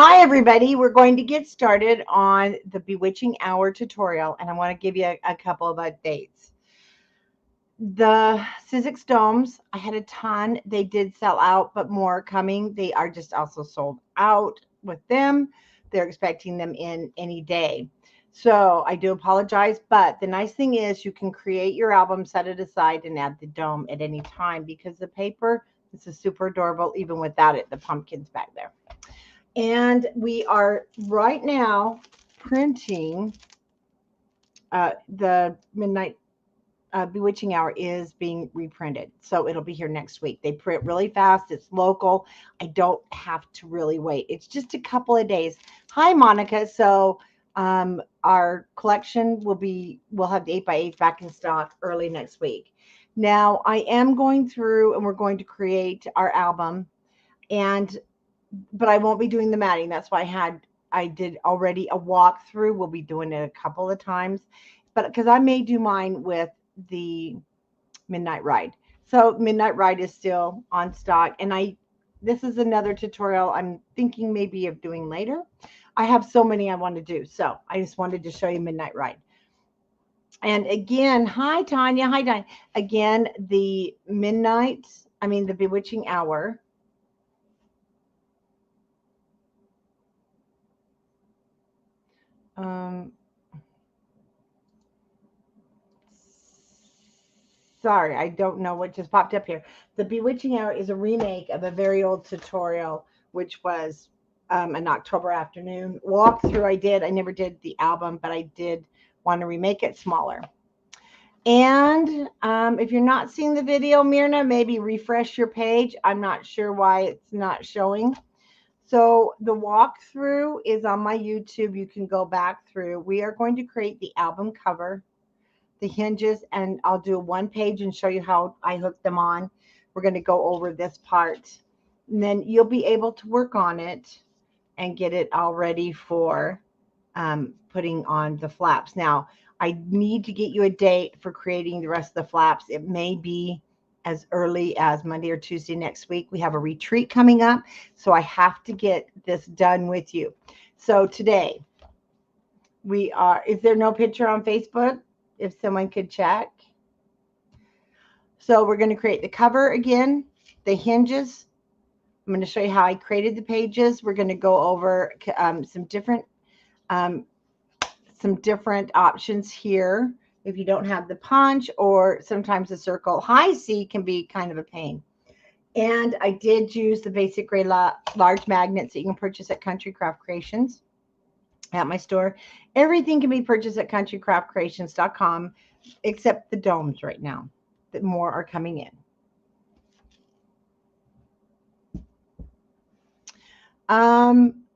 Hi, everybody. We're going to get started on the Bewitching Hour tutorial, and I want to give you a couple of updates. The Sizzix domes, I had a ton. They did sell out, but more are coming. They are just also sold out with them. They're expecting them in any day. So I do apologize, but the nice thing is you can create your album, set it aside, and add the dome at any time because the paper, this is super adorable even without it, the pumpkins back there. And we are right now printing the Midnight Bewitching Hour is being reprinted. So it'll be here next week. They print really fast. It's local. I don't have to really wait. It's just a couple of days. Hi, Monica. So our collection we'll have the 8x8 back in stock early next week. Now I am going through and we're going to create our album, but I won't be doing the matting. That's why I did already a walkthrough. We'll be doing it a couple of times, but because I may do mine with the Midnight Ride. So Midnight Ride is still on stock, and this is another tutorial I'm thinking maybe of doing later. I have so many I want to do, so I just wanted to show you Midnight Ride. And again, hi Tanya, hi Tanya. Again, the Bewitching Hour. Sorry, I don't know what just popped up here. The Bewitching Hour is a remake of a very old tutorial, which was an October afternoon walkthrough I did. I never did the album, but I did want to remake it smaller. And if you're not seeing the video, Myrna, maybe refresh your page. I'm not sure why it's not showing. So the walkthrough is on my YouTube. You can go back through. We are going to create the album cover, the hinges, and I'll do one page and show you how I hook them on. We're going to go over this part, and then you'll be able to work on it and get it all ready for putting on the flaps. Now, I need to get you a date for creating the rest of the flaps. It may be as early as Monday or Tuesday next week. We have a retreat coming up, so I have to get this done with you. So today, is there no picture on Facebook? If someone could check. So we're going to create the cover again, the hinges. I'm going to show you how I created the pages. We're going to go over some different options here. If you don't have the punch, or sometimes the circle high C can be kind of a pain. And I did use the basic gray large magnets that you can purchase at Country Craft Creations at my store. Everything can be purchased at countrycraftcreations.com except the domes right now. That more are coming in.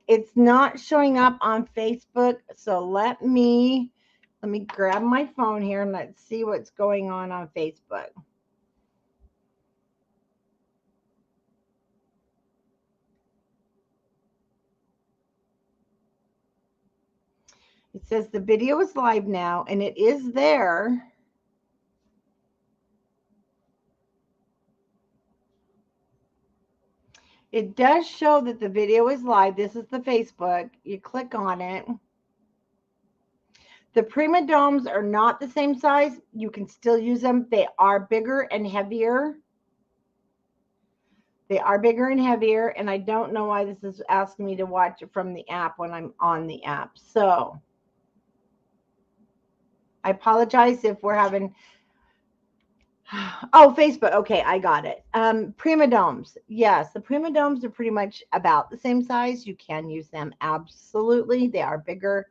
It's not showing up on Facebook, so let me grab my phone here and let's see what's going on Facebook. It says the video is live now, and it is there. It does show that the video is live. This is the Facebook. You click on it. The Prima domes are not the same size. You can still use them. They are bigger and heavier. They are bigger and heavier, and I don't know why this is asking me to watch it from the app when I'm on the app. So I apologize if we're having... Oh, Facebook. Okay, I got it. Prima domes. Yes, the Prima domes are pretty much about the same size. You can use them. Absolutely. They are bigger.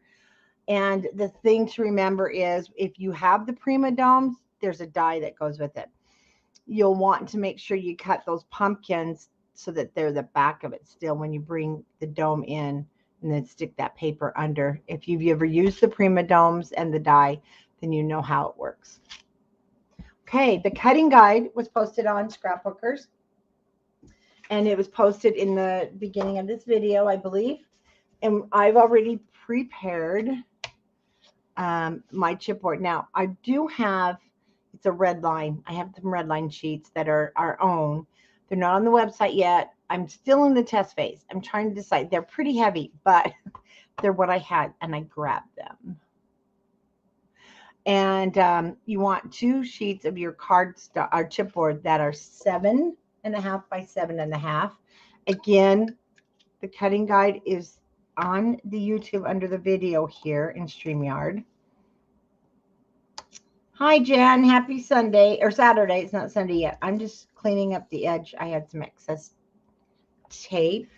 And the thing to remember is if you have the Prima domes, there's a die that goes with it. You'll want to make sure you cut those pumpkins so that they're the back of it still when you bring the dome in, and then stick that paper under. If you've ever used the Prima domes and the die, then you know how it works. Okay, the cutting guide was posted on Scrapbookers, and it was posted in the beginning of this video, I believe. And I've already prepared my chipboard. Now, I do have, it's a red line. I have some red line sheets that are our own. They're not on the website yet. I'm still in the test phase. I'm trying to decide. They're pretty heavy, but they're what I had, and I grabbed them. And you want 2 sheets of your cardstock or chipboard that are 7.5 by 7.5. Again, the cutting guide is on the YouTube under the video here in StreamYard. Hi, Jan. Happy Sunday or Saturday. It's not Sunday yet. I'm just cleaning up the edge. I had some excess tape.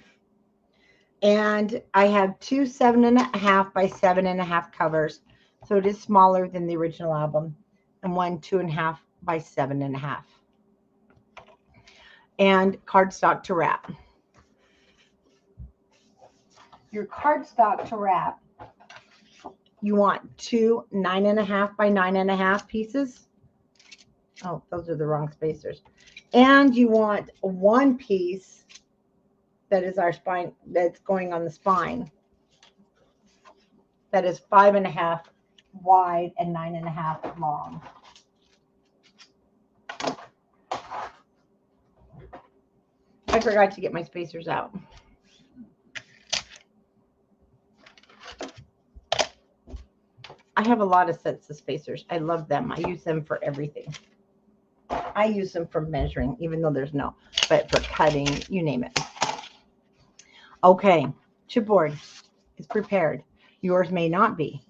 And I have 2 7.5 by 7.5 covers. So it is smaller than the original album. And 1 2.5 by 7.5. And cardstock to wrap. Your cardstock to wrap, you want 2 9.5 by 9.5 pieces. Oh, those are the wrong spacers. And you want 1 piece that is our spine, that's going on the spine. That is 5.5 wide and 9.5 long. I forgot to get my spacers out. I have a lot of sets of spacers. I love them. I use them for everything. I use them for measuring, even though there's no, but for cutting, you name it. Okay, chipboard is prepared. Yours may not be.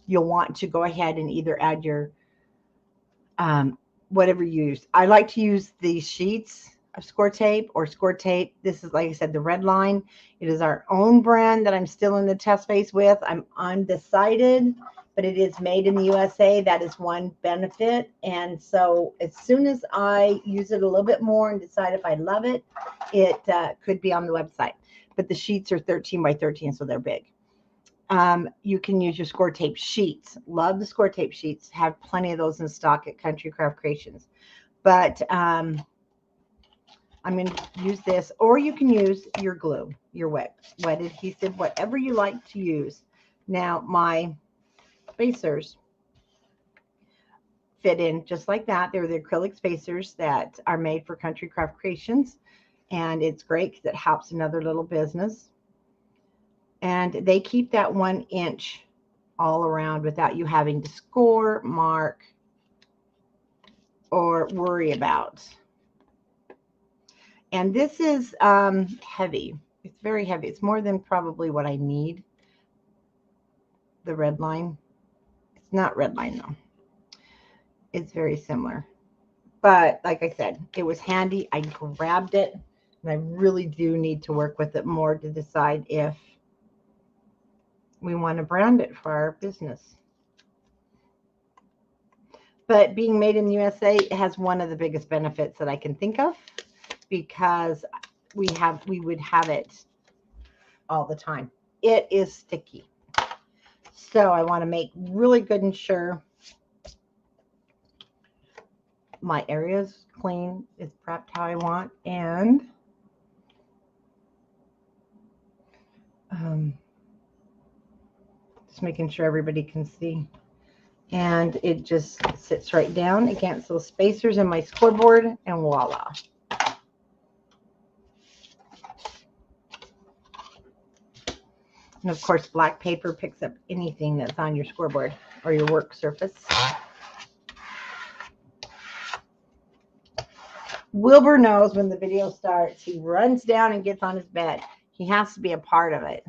You'll want to go ahead and either add your whatever you use. I like to use these sheets of score tape or score tape. This is, like I said, the red line. It is our own brand that I'm still in the test phase with. I'm undecided, but it is made in the USA. That is one benefit. And so as soon as I use it a little bit more and decide if I love it, it could be on the website. But the sheets are 13 by 13, so they're big. You can use your score tape sheets. Love the score tape sheets. Have plenty of those in stock at Country Craft Creations. But I'm going to use this, or you can use your glue, your wet adhesive, whatever you like to use. Now, my spacers fit in just like that. They're the acrylic spacers that are made for Country Craft Creations. And it's great because it helps another little business. And they keep that 1 inch all around without you having to score, mark, or worry about. And this is heavy. It's very heavy. It's more than probably what I need. The red line. It's not red line though. It's very similar. But like I said, it was handy. I grabbed it. And I really do need to work with it more to decide if we want to brand it for our business. But being made in the USA has one of the biggest benefits that I can think of, because we would have it all the time. It is sticky. So I want to make really good and sure my area is clean, is prepped how I want, and just making sure everybody can see. And it just sits right down against those spacers in my scoreboard, and voila. And of course, black paper picks up anything that's on your scoreboard or your work surface. Wilbur knows when the video starts, he runs down and gets on his bed. He has to be a part of it.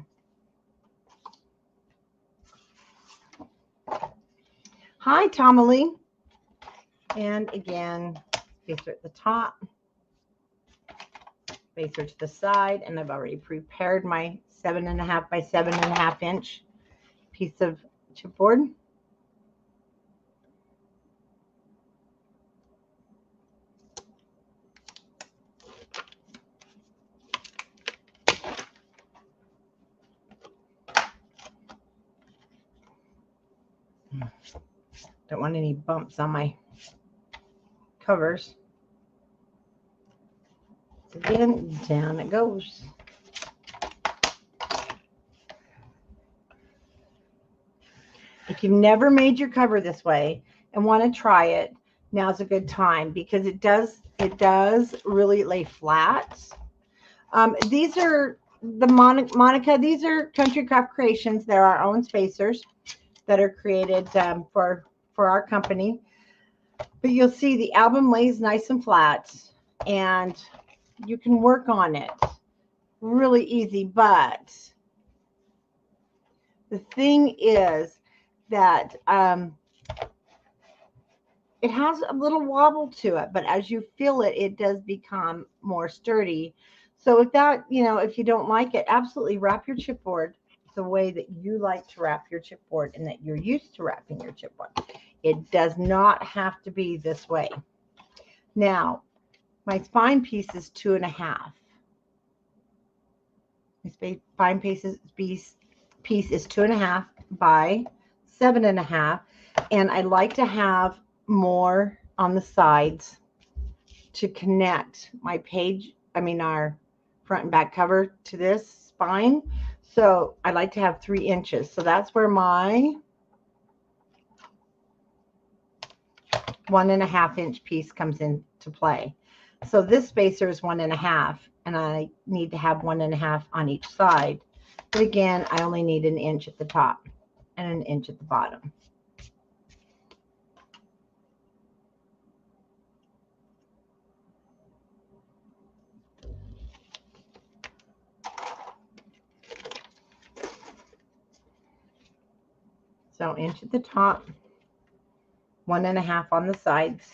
Hi, Tomalee. And again, spacer at the top, spacer to the side, and I've already prepared my 7.5 by 7.5 inch piece of chipboard. Don't want any bumps on my covers. So again, down it goes. If you've never made your cover this way and want to try it, now's a good time, because it does really lay flat. These are the Monica. These are Country Craft Creations. They're our own spacers that are created for our company. But you'll see the album lays nice and flat, and you can work on it really easy. But the thing is that it has a little wobble to it, but as you feel it, it does become more sturdy. So if that, if you don't like it, absolutely wrap your chipboard the way that you like to wrap your chipboard and that you're used to wrapping your chipboard. It does not have to be this way. Now, my spine piece is 2.5. My spine piece is 2.5 by 7.5, and I like to have more on the sides to connect my page, our front and back cover to this spine. So I like to have 3 inches. So that's where my 1.5 inch piece comes into play. So this spacer is 1.5, and I need to have 1.5 on each side. But again, I only need 1 inch at the top and 1 inch at the bottom. So 1 inch at the top, 1.5 on the sides,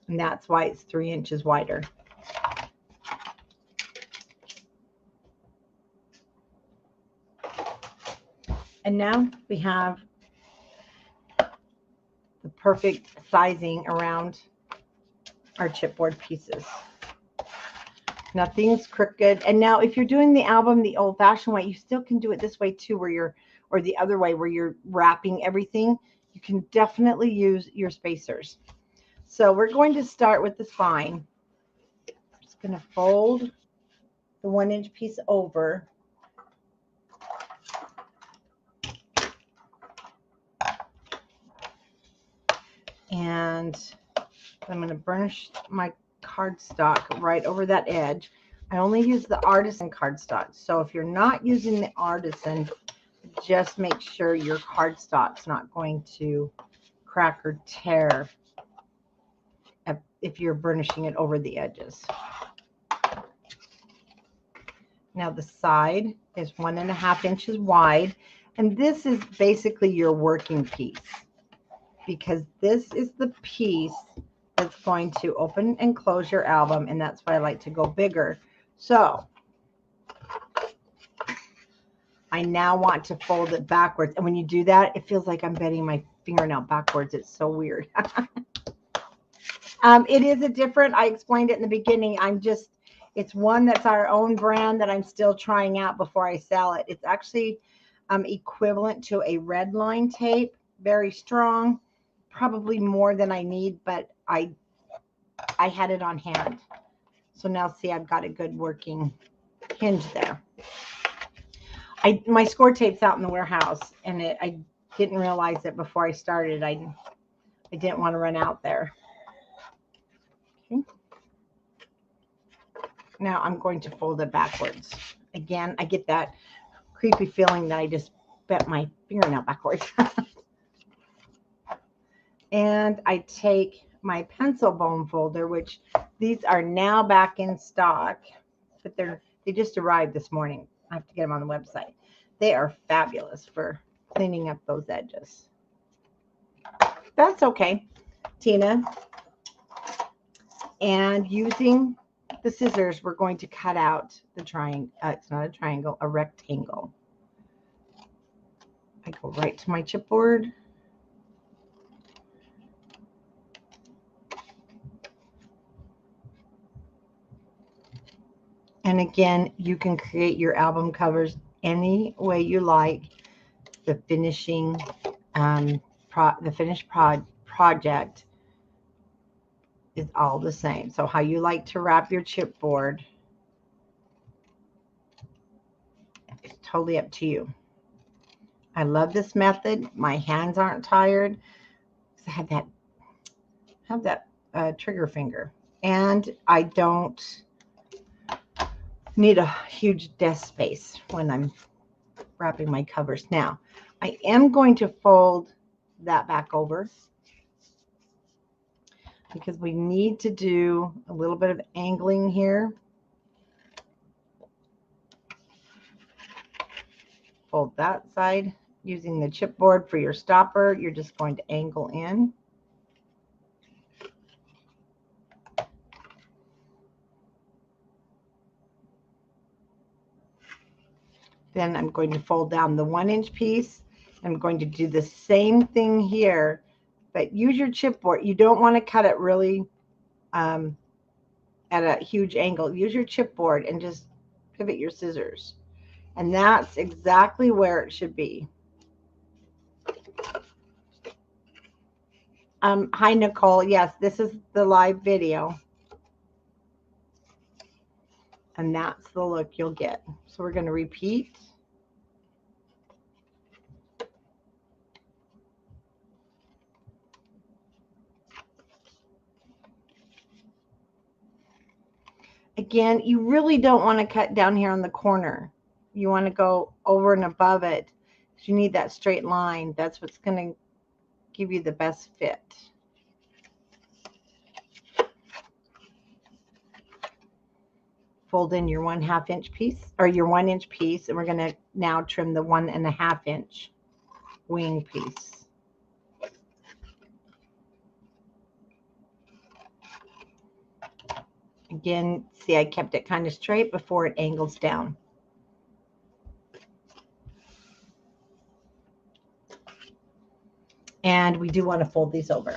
and that's why it's 3 inches wider. And now we have the perfect sizing around our chipboard pieces. Nothing's crooked. And now if you're doing the album the old-fashioned way, you still can do it this way too, or the other way where you're wrapping everything. You can definitely use your spacers. So we're going to start with the spine. I'm just going to fold the 1 inch piece over. And I'm going to burnish my cardstock right over that edge. I only use the artisan cardstock. So if you're not using the artisan, just make sure your cardstock's not going to crack or tear if you're burnishing it over the edges. Now the side is 1.5 inches wide, and this is basically your working piece, because this is the piece that's going to open and close your album, and that's why I like to go bigger. So I now want to fold it backwards, and when you do that, it feels like I'm bending my fingernail backwards. It's so weird. It is a different, I explained it in the beginning, it's one that's our own brand that I'm still trying out before I sell it. It's actually equivalent to a red line tape, very strong, probably more than I need, but I had it on hand. So now see, I've got a good working hinge there. My score tape's out in the warehouse, and I didn't realize it before I started. I didn't want to run out there. Okay. Now I'm going to fold it backwards. Again, I get that creepy feeling that I just bent my fingernail backwards. And I take my pencil bone folder, which these are now back in stock, but they just arrived this morning. I have to get them on the website. They are fabulous for cleaning up those edges. That's okay, Tina. And using the scissors, we're going to cut out the triangle. It's not a triangle, a rectangle. I go right to my chipboard. And again, you can create your album covers any way you like. The finishing, the finished project is all the same. So how you like to wrap your chipboard is totally up to you. I love this method. My hands aren't tired. I have that trigger finger, and I don't Need a huge desk space when I'm wrapping my covers. Now, I am going to fold that back over because we need to do a little bit of angling here. Fold that side. Using the chipboard for your stopper, you're just going to angle in. Then I'm going to fold down the 1-inch piece. I'm going to do the same thing here, but use your chipboard. You don't want to cut it really at a huge angle. Use your chipboard and just pivot your scissors. And that's exactly where it should be. Hi, Nicole. Yes, this is the live video. And that's the look you'll get. So we're going to repeat. Again, you really don't want to cut down here on the corner. You want to go over and above it. You need that straight line. That's what's going to give you the best fit. Fold in your 1/2 inch piece or your 1-inch piece, and we're going to now trim the 1.5 inch wing piece. Again, see, I kept it kind of straight before it angles down. And we do want to fold these over.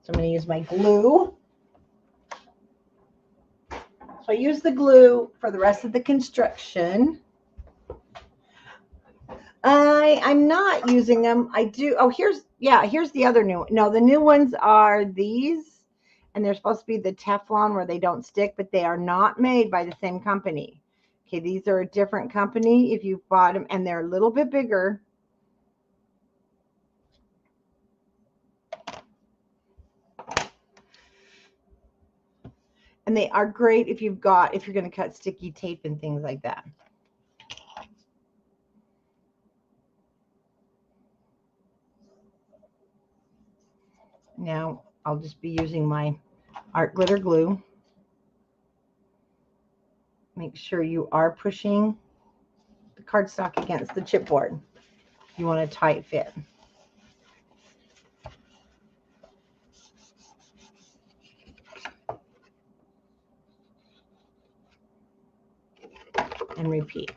So I'm going to use my glue. So I use the glue for the rest of the construction. I'm not using them. I do. Oh, here's the other new one. No, the new ones are these, and they're supposed to be the Teflon where they don't stick, but they are not made by the same company. Okay, these are a different company if you bought them, and they're a little bit bigger. And they are great if you're going to cut sticky tape and things like that. Now I'll just be using my art glitter glue. Make sure you are pushing the cardstock against the chipboard. You want a tight fit. And repeat.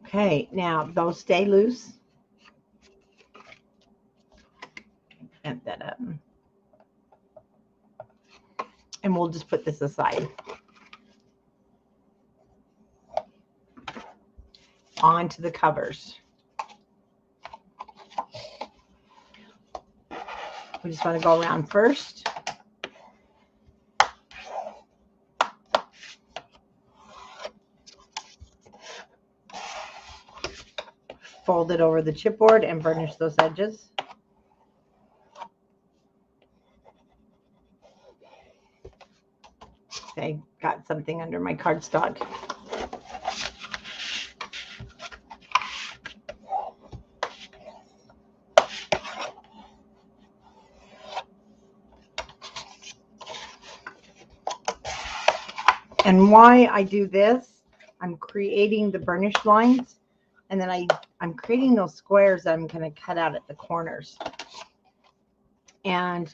Okay, now those stay loose. Bend that up. And we'll just put this aside. Onto the covers. We just want to go around first. Fold it over the chipboard and burnish those edges. I got something under my cardstock. And why I do this, I'm creating the burnish lines, and then I'm creating those squares that I'm going to cut out at the corners. And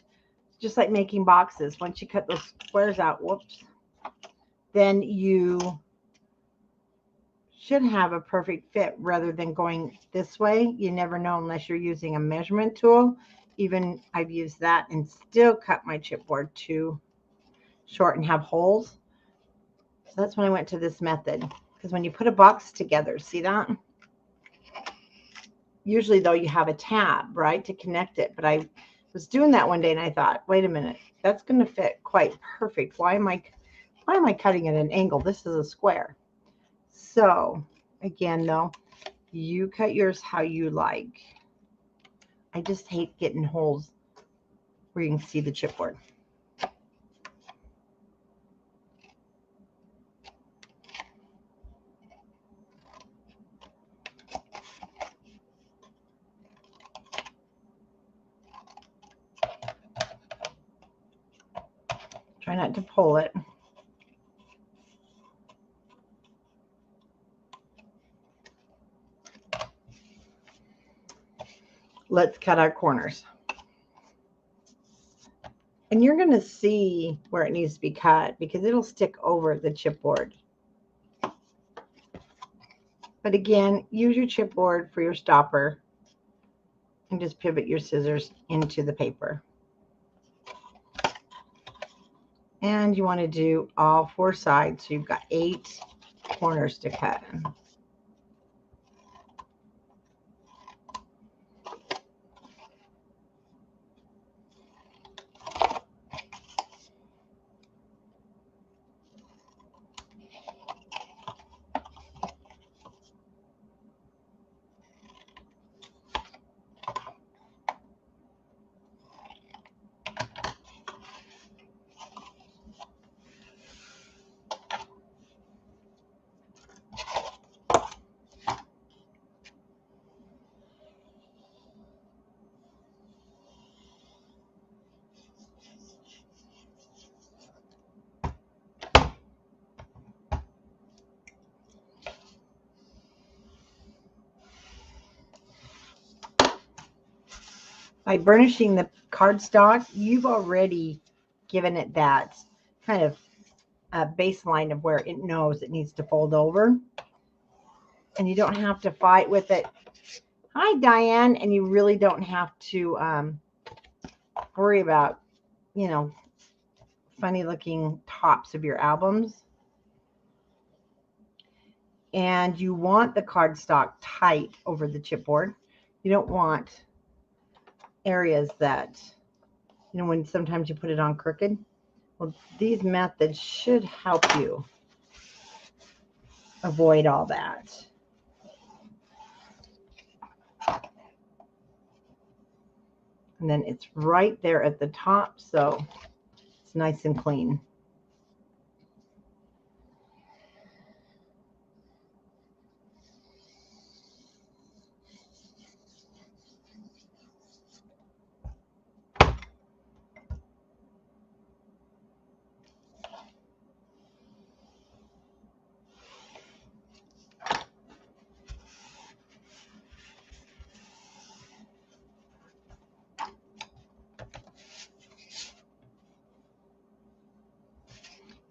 just like making boxes, once you cut those squares out, whoops, then you should have a perfect fit rather than going this way. You never know unless you're using a measurement tool. Even I've used that and still cut my chipboard too short and have holes. So that's when I went to this method. Because when you put a box together, see that? Usually though you have a tab, right, to connect it. But I was doing that one day and I thought, wait a minute, that's going to fit quite perfect. Why am I cutting at an angle? This is a square. So again, though, you cut yours how you like. I just hate getting holes where you can see the chipboard. Try not to pull it. Let's cut our corners. And you're going to see where it needs to be cut because it'll stick over the chipboard. But again, use your chipboard for your stopper and just pivot your scissors into the paper. And you want to do all 4 sides. So you've got 8 corners to cut. By burnishing the cardstock, you've already given it that kind of baseline of where it knows it needs to fold over. And you don't have to fight with it. Hi, Diane. And you really don't have to worry about, you know, funny looking tops of your albums. And you want the cardstock tight over the chipboard. You don't want areas that, you know, when sometimes you put it on crooked. Well, these methods should help you avoid all that. And then it's right there at the top, so it's nice and clean.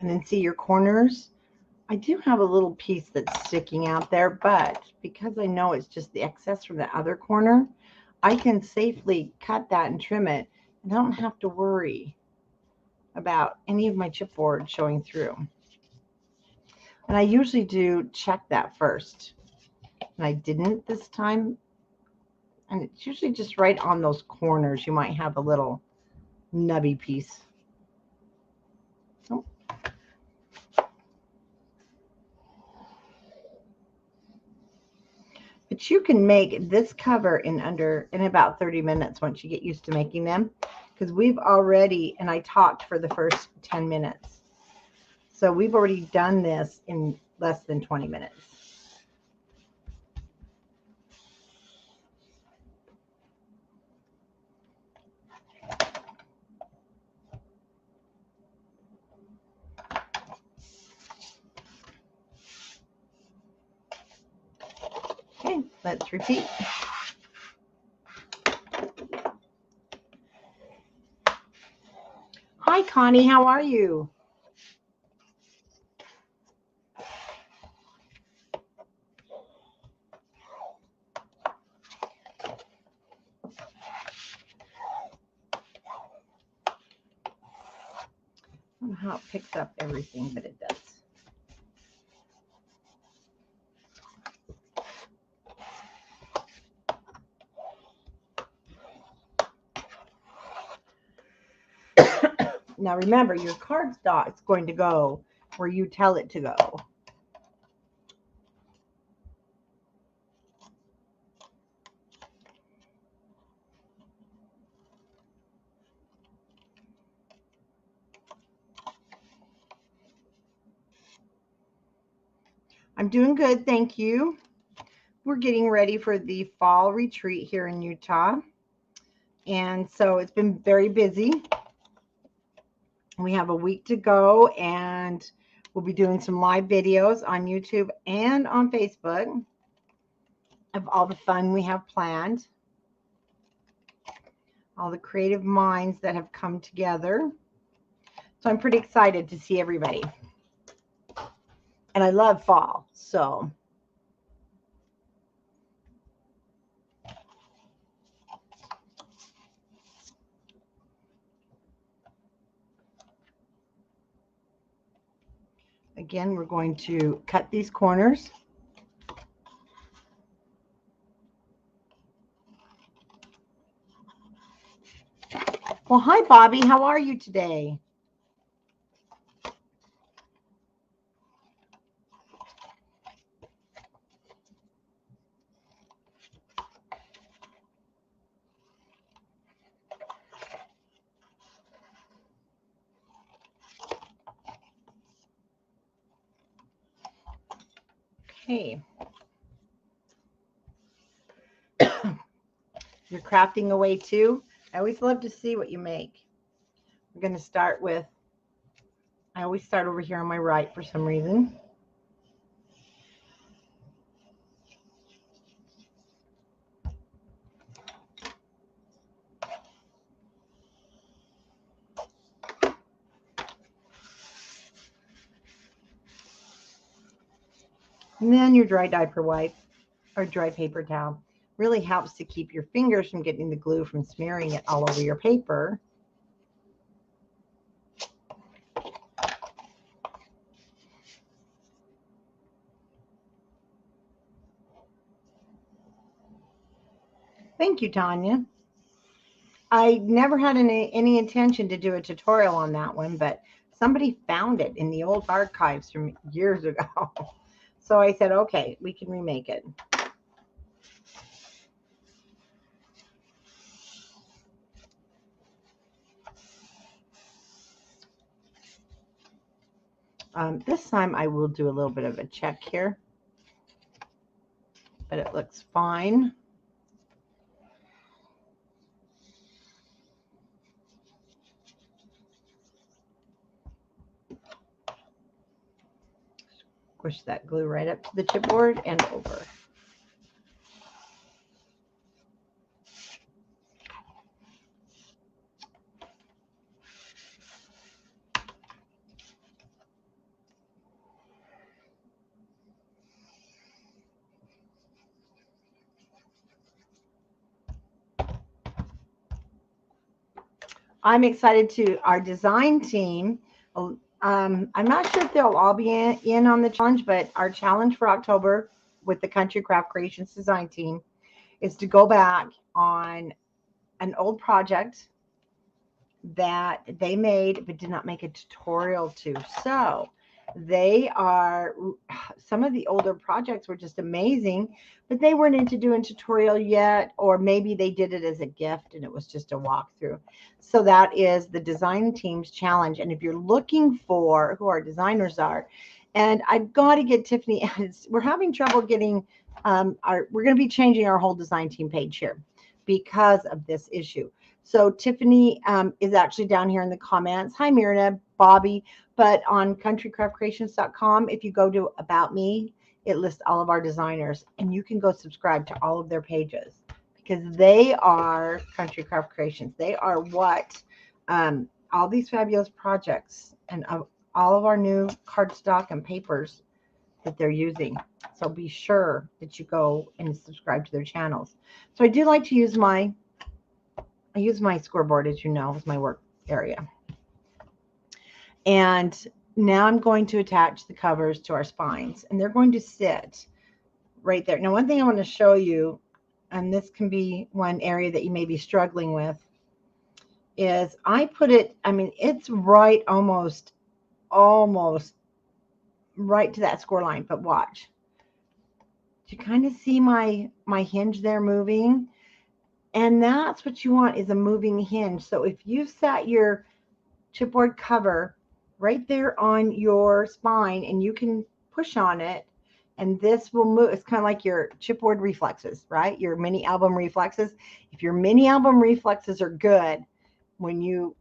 And then see your corners. I do have a little piece that's sticking out there, but because I know it's just the excess from the other corner, I can safely cut that and trim it. And I don't have to worry about any of my chipboard showing through. And I usually do check that first. And I didn't this time. And it's usually just right on those corners. You might have a little nubby piece. Oh. But you can make this cover in about 30 minutes once you get used to making them. Because we've already, and I talked for the first 10 minutes. So we've already done this in less than 20 minutes. Okay, let's repeat. Hi, Connie, how are you? don't know how it picks up everything, but it does. Now remember, your cardstock is going to go where you tell it to go. I'm doing good, thank you. We're getting ready for the fall retreat here in Utah. And so it's been very busy. We have a week to go, and we'll be doing some live videos on YouTube and on Facebook of all the fun we have planned, all the creative minds that have come together. So I'm pretty excited to see everybody. And I love fall, so. Again, we're going to cut these corners. Well, hi, Bobby. How are you today? Okay. You're crafting away too. I always love to see what you make. We're going to start with, I always start over here on my right for some reason. And then your dry diaper wipe or dry paper towel really helps to keep your fingers from getting the glue from smearing it all over your paper. Thank you, Tanya. I never had any intention to do a tutorial on that one, but somebody found it in the old archives from years ago. So I said, okay, we can remake it. This time I will do a little bit of a check here, but it looks fine. Squish that glue right up to the chipboard and over. I'm excited to our design team. I'm not sure if they'll all be in on the challenge, but our challenge for October with the Country Craft Creations design team is to go back on an old project that they made but did not make a tutorial to. So they are, some of the older projects were just amazing, but they weren't into doing tutorial yet, or maybe they did it as a gift and it was just a walkthrough. So that is the design team's challenge. And if you're looking for who our designers are, and I've got to get Tiffany, we're having trouble getting we're going to be changing our whole design team page here because of this issue. So Tiffany is actually down here in the comments. Hi, Myrna, Bobby. But on countrycraftcreations.com, if you go to About Me, it lists all of our designers. And you can go subscribe to all of their pages because they are Country Craft Creations. They are what all these fabulous projects and all of our new cardstock and papers that they're using. So be sure that you go and subscribe to their channels. So I do like to use I use my scoreboard, as you know, as my work area. And now I'm going to attach the covers to our spines, and they're going to sit right there. Now, one thing I want to show you, and this can be one area that you may be struggling with, is I put it, I mean, it's right almost right to that score line, but watch. Do you kind of see my hinge there moving? And that's what you want, is a moving hinge. So if you set your chipboard cover right there on your spine and you can push on it, and this will move. It's kind of like your chipboard reflexes, right? Your mini album reflexes. If your mini album reflexes are good, when you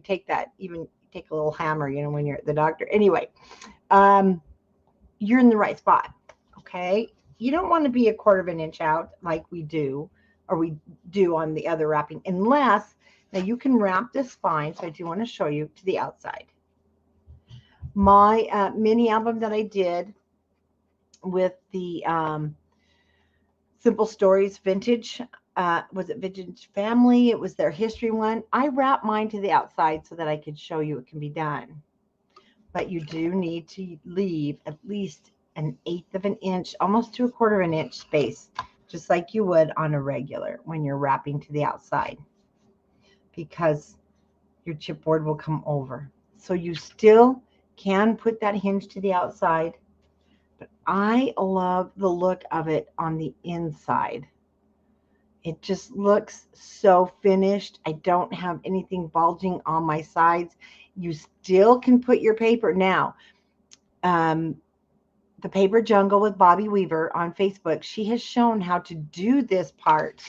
take that, even take a little hammer, you know, when you're at the doctor. Anyway, you're in the right spot. Okay. You don't want to be 1/4 of an inch out like we do on the other wrapping, unless, now you can wrap this spine. So I do want to show you to the outside. My mini album that I did with the Simple Stories Vintage, was it Vintage Family? It was their history one. I wrapped mine to the outside so that I could show you it can be done. But you do need to leave at least 1/8 of an inch, almost to 1/4 of an inch space, just like you would on a regular when you're wrapping to the outside, because your chipboard will come over. So you still can put that hinge to the outside, but I love the look of it on the inside. It just looks so finished. I don't have anything bulging on my sides. You still can put your paper. Now, the Paper Jungle with Bobby Weaver on Facebook, she has shown how to do this part,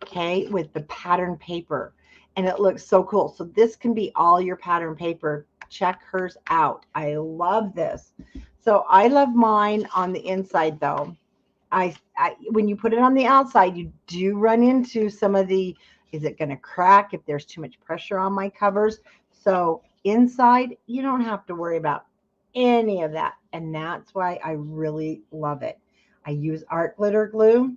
okay, with the pattern paper. And it looks so cool. So this can be all your pattern paper. Check hers out. I love this. So I love mine on the inside, though. When you put it on the outside, you do run into some of the, is it going to crack if there's too much pressure on my covers? So inside, you don't have to worry about any of that. And that's why I really love it. I use art glitter glue.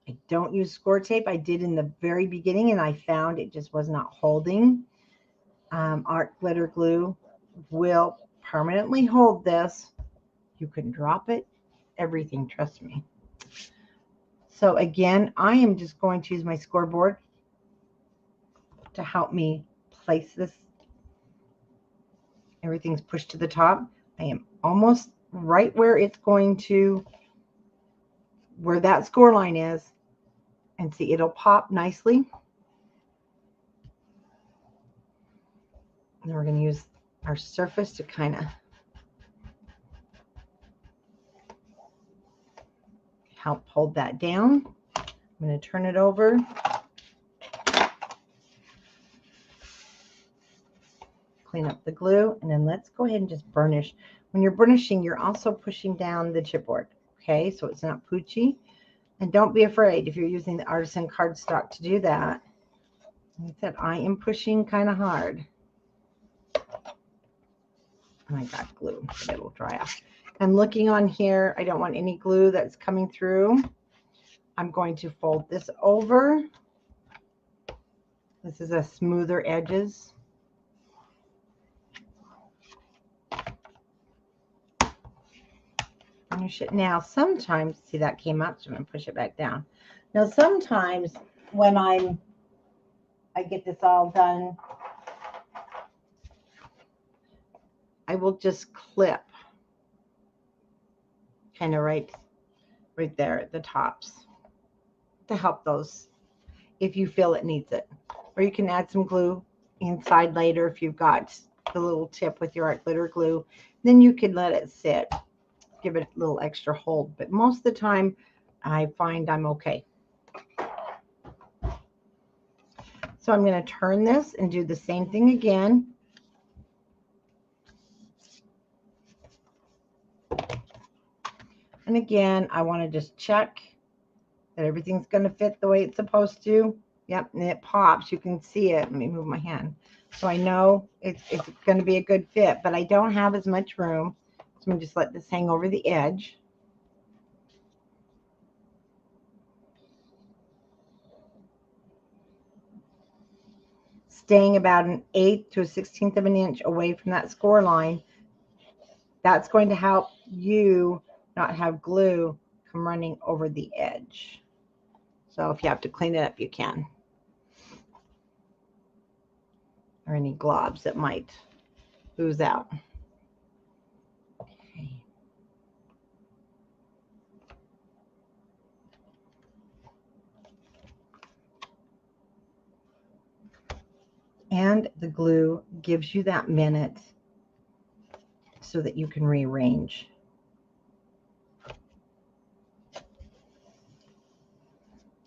I don't use score tape. I did in the very beginning, and I found it just was not holding. Art glitter glue will permanently hold this. You can drop it, everything, trust me. So again, I am just going to use my scoreboard to help me place this. Everything's pushed to the top. I am almost right where it's going to, where that score line is. And see, it'll pop nicely. And then we're going to use our surface to kind of help hold that down. I'm going to turn it over. Clean up the glue, and then let's go ahead and just burnish. When you're burnishing, you're also pushing down the chipboard, okay, so it's not poochy. And don't be afraid if you're using the artisan cardstock to do that. Like I said, I am pushing kind of hard. And I got glue, but it'll dry off. And looking on here, I don't want any glue that's coming through. I'm going to fold this over. This is a smoother edges. Finish it. Now, sometimes, see, that came up, so I'm going to push it back down. Now, sometimes when I get this all done, I will just clip kind of right there at the tops to help those if you feel it needs it. Or you can add some glue inside later if you've got the little tip with your art glitter glue. Then you can let it sit, give it a little extra hold. But most of the time, I find I'm okay. So I'm going to turn this and do the same thing again. And again, I want to just check that everything's going to fit the way it's supposed to. Yep, and it pops. You can see it. Let me move my hand. So I know it's going to be a good fit, but I don't have as much room. So I'm going to just let this hang over the edge. staying about an 1/8 to a 1/16 of an inch away from that score line. That's going to help you not have glue come running over the edge. So if you have to clean it up, you can. Or any globs that might ooze out. Okay. And the glue gives you that minute so that you can rearrange.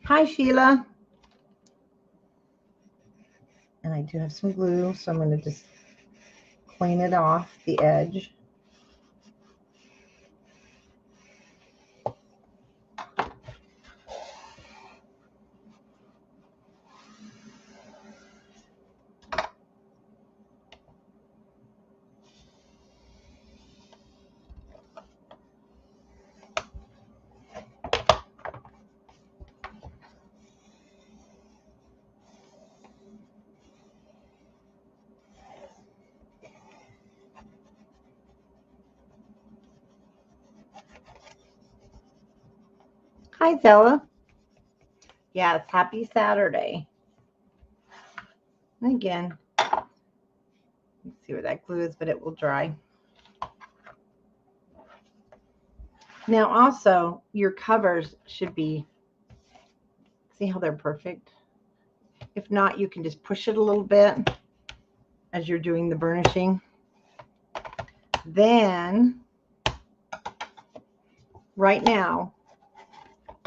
Hi, Sheila. And I do have some glue, so I'm going to just clean it off the edge. Hi, Zella. Yes, happy Saturday. And again, let's see where that glue is, but it will dry. Now, also, your covers should be, see how they're perfect? If not, you can just push it a little bit as you're doing the burnishing. Then, right now,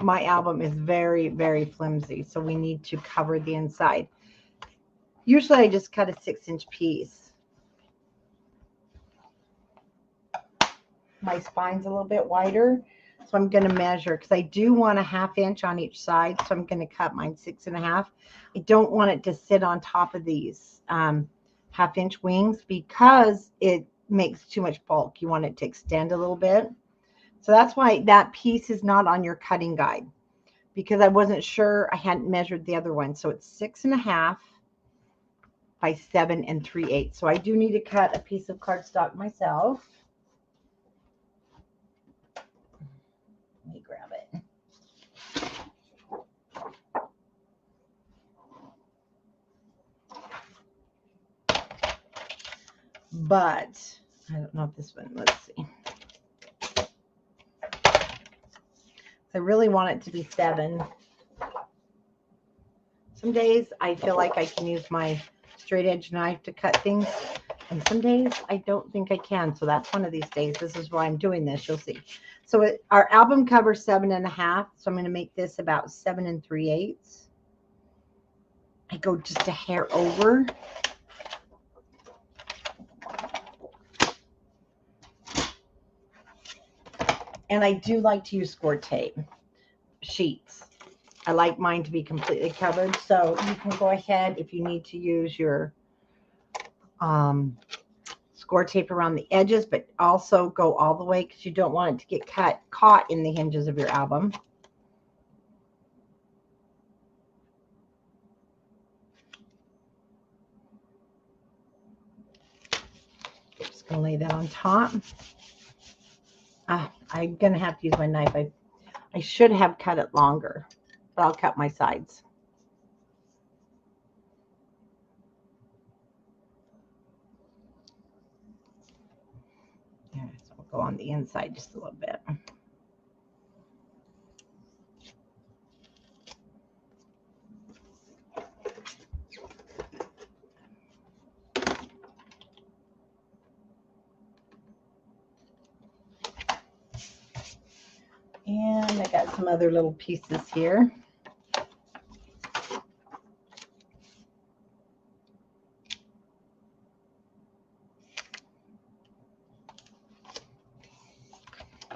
my album is very, very flimsy, so we need to cover the inside. Usually I just cut a 6-inch piece. My spine's a little bit wider, so I'm going to measure because I do want a 1/2 inch on each side, so I'm going to cut mine 6.5. I don't want it to sit on top of these 1/2 inch wings because it makes too much bulk. You want it to extend a little bit. So that's why that piece is not on your cutting guide, because I wasn't sure. I hadn't measured the other one. So it's 6.5 by 7 3/8. So I do need to cut a piece of cardstock myself. Let me grab it. But I don't know if this one, let's see. I really want it to be 7. Some days I feel like I can use my straight edge knife to cut things, and some days I don't think I can. So that's one of these days. This is why I'm doing this. You'll see. So our album cover 7.5. So I'm going to make this about 7 3/8. I go just a hair over. And I do like to use score tape sheets. I like mine to be completely covered. So you can go ahead if you need to use your score tape around the edges, but also go all the way because you don't want it to get caught in the hinges of your album. Just going to lay that on top. I'm going to have to use my knife. I should have cut it longer, but I'll cut my sides. There, so I'll go on the inside just a little bit. And I got some other little pieces here.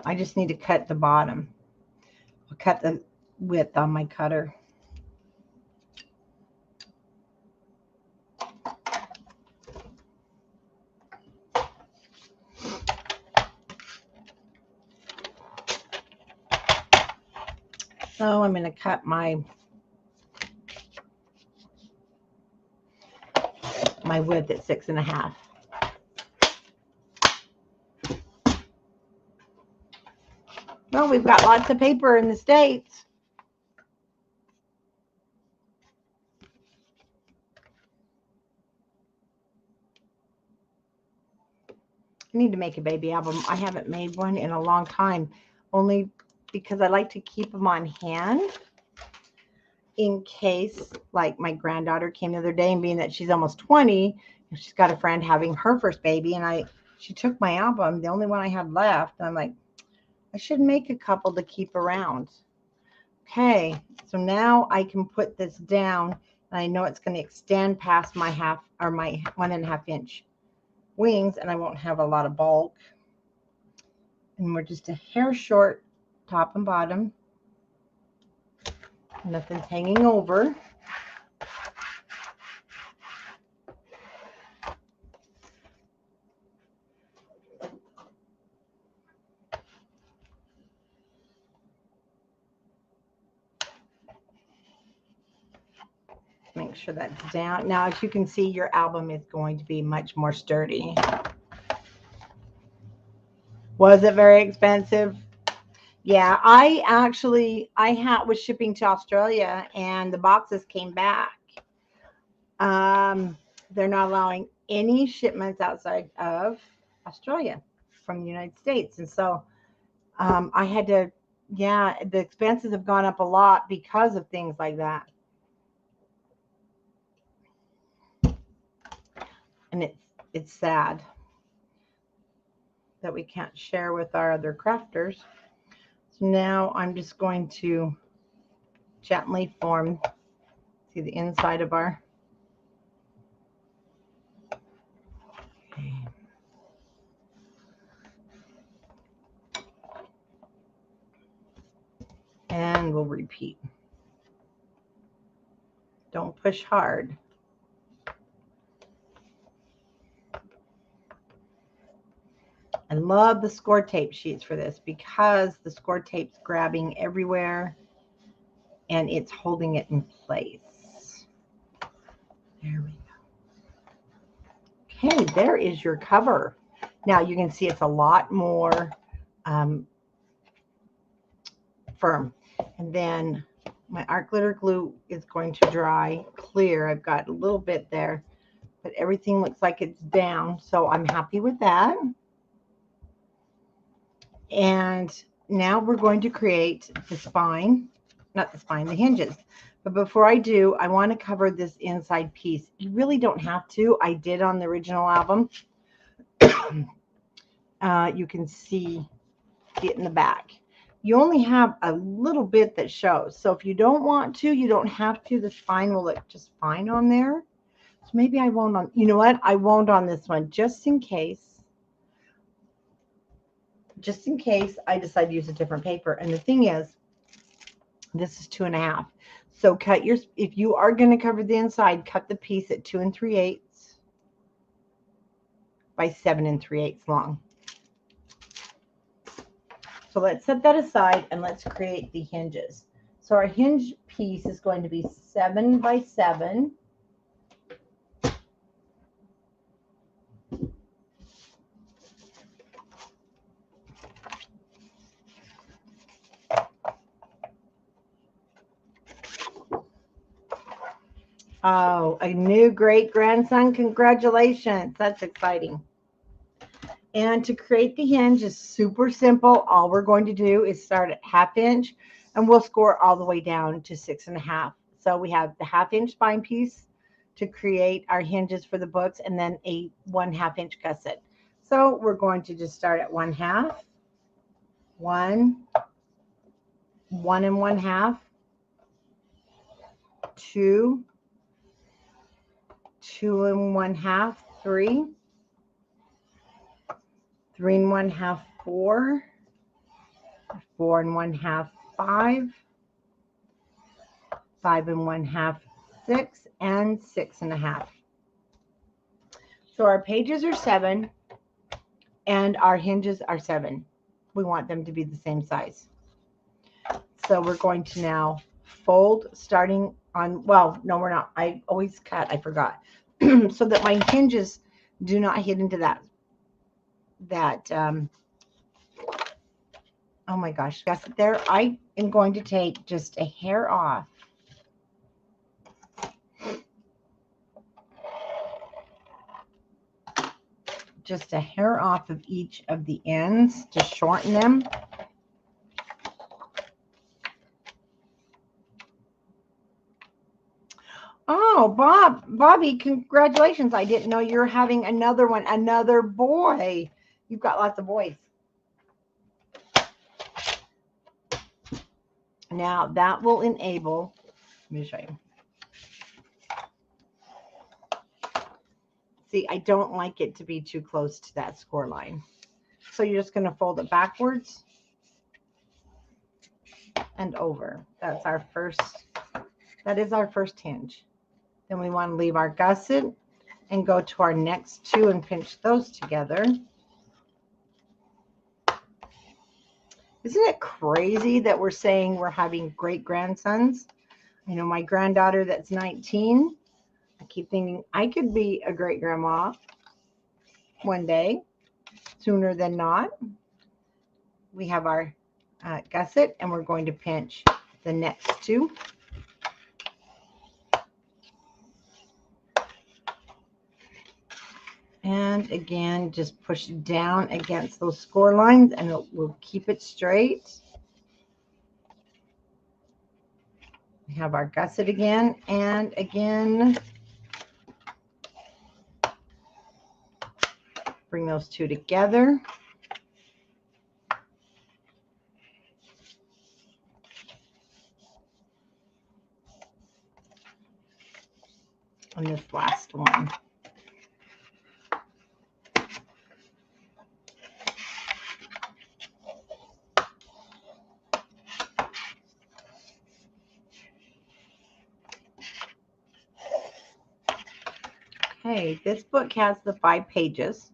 I just need to cut the bottom. I'll cut the width on my cutter. So I'm going to cut my my width at 6.5. Well, we've got lots of paper in the States. I need to make a baby album. I haven't made one in a long time, only because I like to keep them on hand in case, like my granddaughter came the other day, and being that she's almost 20, and she's got a friend having her first baby, and she took my album, the only one I had left, and I'm like, I should make a couple to keep around. Okay, so now I can put this down, and I know it's going to extend past my my 1.5 inch wings, and I won't have a lot of bulk. And we're just a hair short top and bottom. Nothing's hanging over. Make sure that's down. Now, as you can see, your album is going to be much more sturdy. Was it very expensive? Yeah, I was shipping to Australia, and the boxes came back. They're not allowing any shipments outside of Australia from the United States. And so I had to, yeah, the expenses have gone up a lot because of things like that. And it's sad that we can't share with our other crafters. So now I'm just going to gently form, see the inside of our, okay. And we'll repeat. Don't push hard. I love the score tape sheets for this because the score tape's grabbing everywhere and it's holding it in place. There we go. Okay, there is your cover. Now you can see it's a lot more firm. And then my art glitter glue is going to dry clear. I've got a little bit there, but everything looks like it's down. So I'm happy with that. And now we're going to create the spine, not the spine, the hinges. But before I do, I want to cover this inside piece. You really don't have to. I did on the original album. You can see it in the back. You only have a little bit that shows. So if you don't want to, you don't have to. The spine will look just fine on there. So maybe I won't on, you know what? I won't on this one, just in case I decide to use a different paper. And the thing is, this is 2.5. So cut your, if you are going to cover the inside, cut the piece at 2 3/8 by 7 3/8 long. So let's set that aside and let's create the hinges. So our hinge piece is going to be 7 by 7. Oh, a new great-grandson. Congratulations. That's exciting. And to create the hinge is super simple. All we're going to do is start at 1/2 inch, and we'll score all the way down to 6.5. So we have the 1/2 inch spine piece to create our hinges for the books, and then a 1/2 inch gusset. So we're going to just start at 1/2, 1, 1 1/2, 2, 2 1/2, 3, 3 1/2, 4, 4 1/2, 5, 5 1/2, 6, and 6.5. So our pages are 7 and our hinges are 7. We want them to be the same size. So we're going to now fold starting on, well, no, we're not. I always cut. I forgot. so that my hinges do not hit into that oh my gosh, guess there. I am going to take just a hair off. Just a hair off of each of the ends to shorten them. Oh, Bobby, congratulations. I didn't know you were having another one, another boy. You've got lots of boys. Now that will enable, let me show you. See, I don't like it to be too close to that score line. So you're just going to fold it backwards and over. That's our first, that is our first hinge. Then we want to leave our gusset and go to our next two and pinch those together. Isn't it crazy that we're saying we're having great grandsons? I know my granddaughter that's 19. I keep thinking I could be a great grandma one day, sooner than not. We have our gusset and we're going to pinch the next two. And again, just push down against those score lines and we'll keep it straight. We have our gusset again and again. Bring those two together. And this last one. Okay, this book has the 5 pages.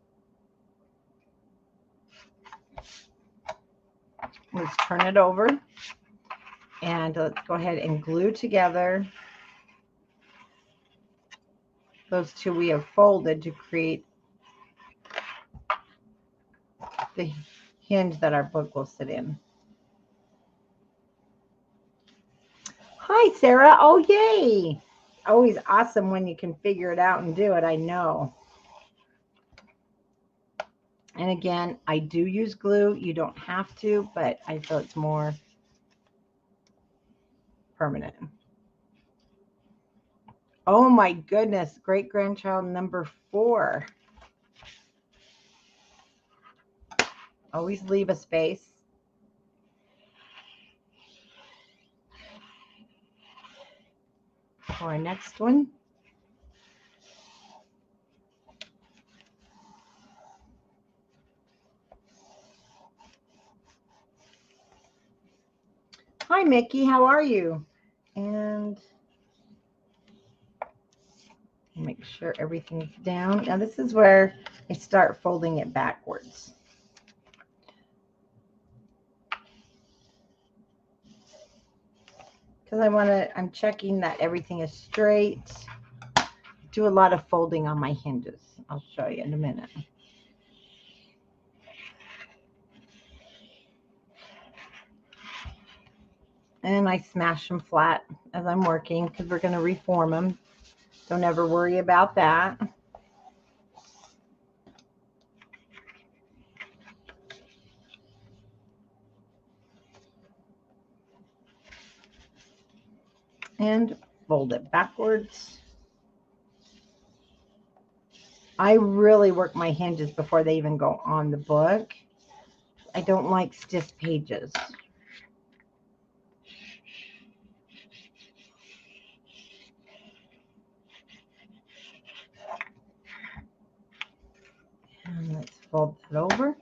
Let's turn it over and let's go ahead and glue together those two we have folded to create the hinge that our book will sit in. Hi, Sarah. Oh, yay. Always awesome when you can figure it out and do it, I know. And again, I do use glue. You don't have to, but I feel it's more permanent. Oh my goodness, great-grandchild number 4. Always leave a space. For our next one. Hi, Mickey. How are you? And make sure everything's down. Now, this is where I start folding it backwards. Because I'm checking that everything is straight. Do a lot of folding on my hinges. I'll show you in a minute. And I smash them flat as I'm working because we're going to reform them. Don't ever worry about that. And fold it backwards. I really work my hinges before they even go on the book. I don't like stiff pages. And let's fold that over.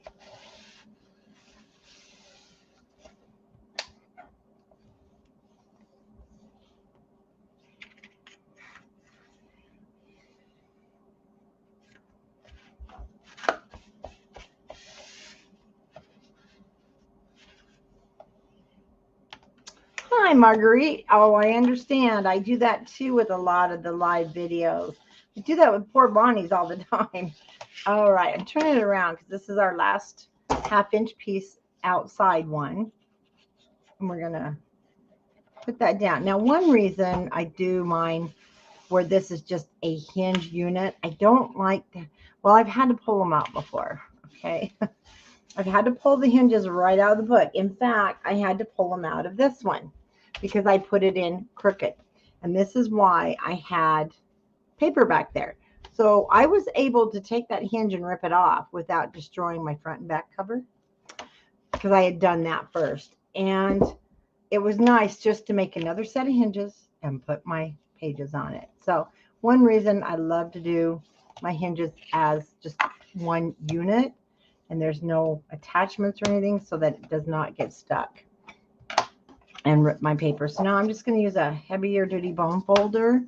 Hi, Marguerite. Oh, I understand. I do that too with a lot of the live videos. I do that with poor Bonnie's all the time. All right, I'm turning it around because this is our last 1/2 inch piece outside one. And we're gonna put that down. Now, one reason I do mine where this is just a hinge unit, I don't like that. Well, I've had to pull them out before, okay? I've had to pull the hinges right out of the book. In fact, I had to pull them out of this one because I put it in crooked. And this is why I had paper back there. So I was able to take that hinge and rip it off without destroying my front and back cover because I had done that first. And it was nice just to make another set of hinges and put my pages on it. So one reason I love to do my hinges as just one unit, and there's no attachments or anything so that it does not get stuck and rip my paper. So now I'm just going to use a heavier duty bone folder.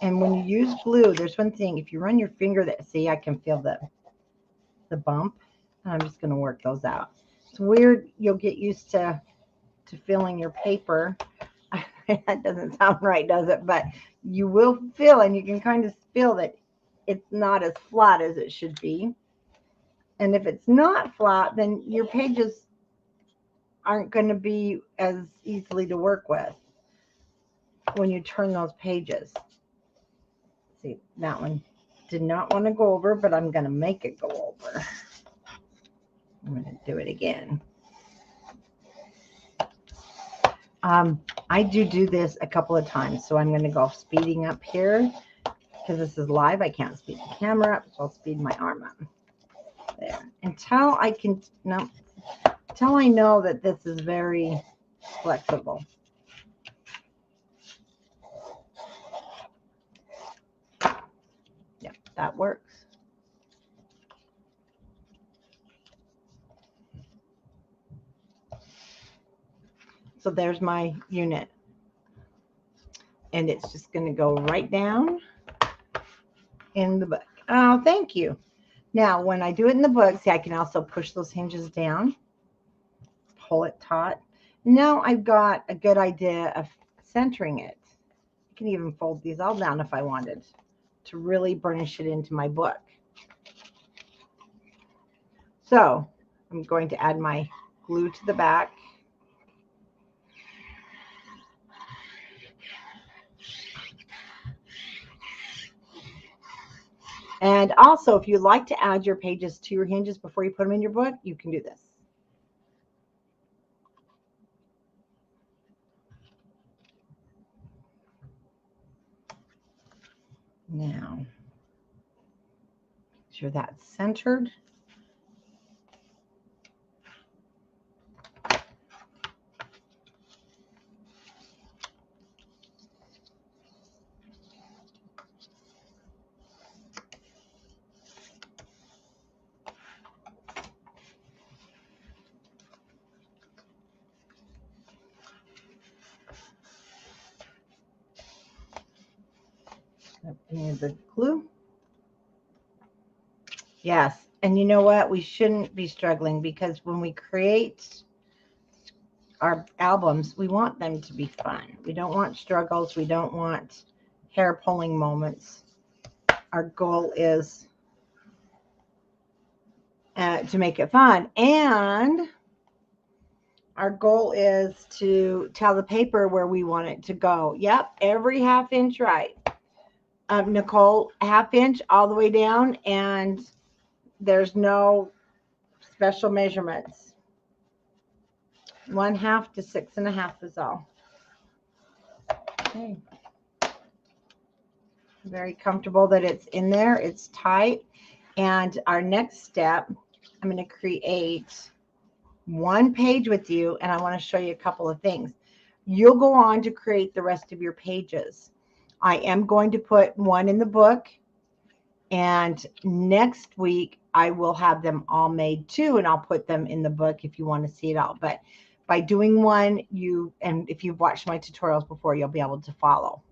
And when you use glue, there's one thing, if you run your finger, that see, I can feel the bump, and I'm just going to work those out. It's weird. You'll get used to feeling your paper. That doesn't sound right, does it? But you will feel, and you can kind of feel that it's not as flat as it should be. And if it's not flat, then your pages aren't going to be as easily to work with when you turn those pages. See, that one did not want to go over, but I'm going to make it go over. I'm going to do it again. I do this a couple of times, so I'm going to go speeding up here because this is live. I can't speed the camera up, so I'll speed my arm up. There. Until I know that this is very flexible. Yeah, that works. So there's my unit. And it's just going to go right down in the book. Oh, thank you. Now, when I do it in the book, see, I can also push those hinges down, pull it taut. Now I've got a good idea of centering it. I can even fold these all down if I wanted to really burnish it into my book. So I'm going to add my glue to the back. And also, if you like to add your pages to your hinges before you put them in your book, you can do this. Now, make sure that's centered. And the glue. Yes, and you know what? We shouldn't be struggling because when we create our albums, we want them to be fun. We don't want struggles. We don't want hair pulling moments. Our goal is to make it fun, and our goal is to tell the paper where we want it to go. Yep, every 1/2 inch right. Nicole, 1/2 inch all the way down, and there's no special measurements. 1/2 to 6 1/2 is all. Okay. Very comfortable that it's in there. It's tight. And our next step, I'm going to create one page with you, and I want to show you a couple of things. You'll go on to create the rest of your pages. I am going to put one in the book, and next week I will have them all made too, and I'll put them in the book if you want to see it all. But by doing one, and if you've watched my tutorials before, you'll be able to follow.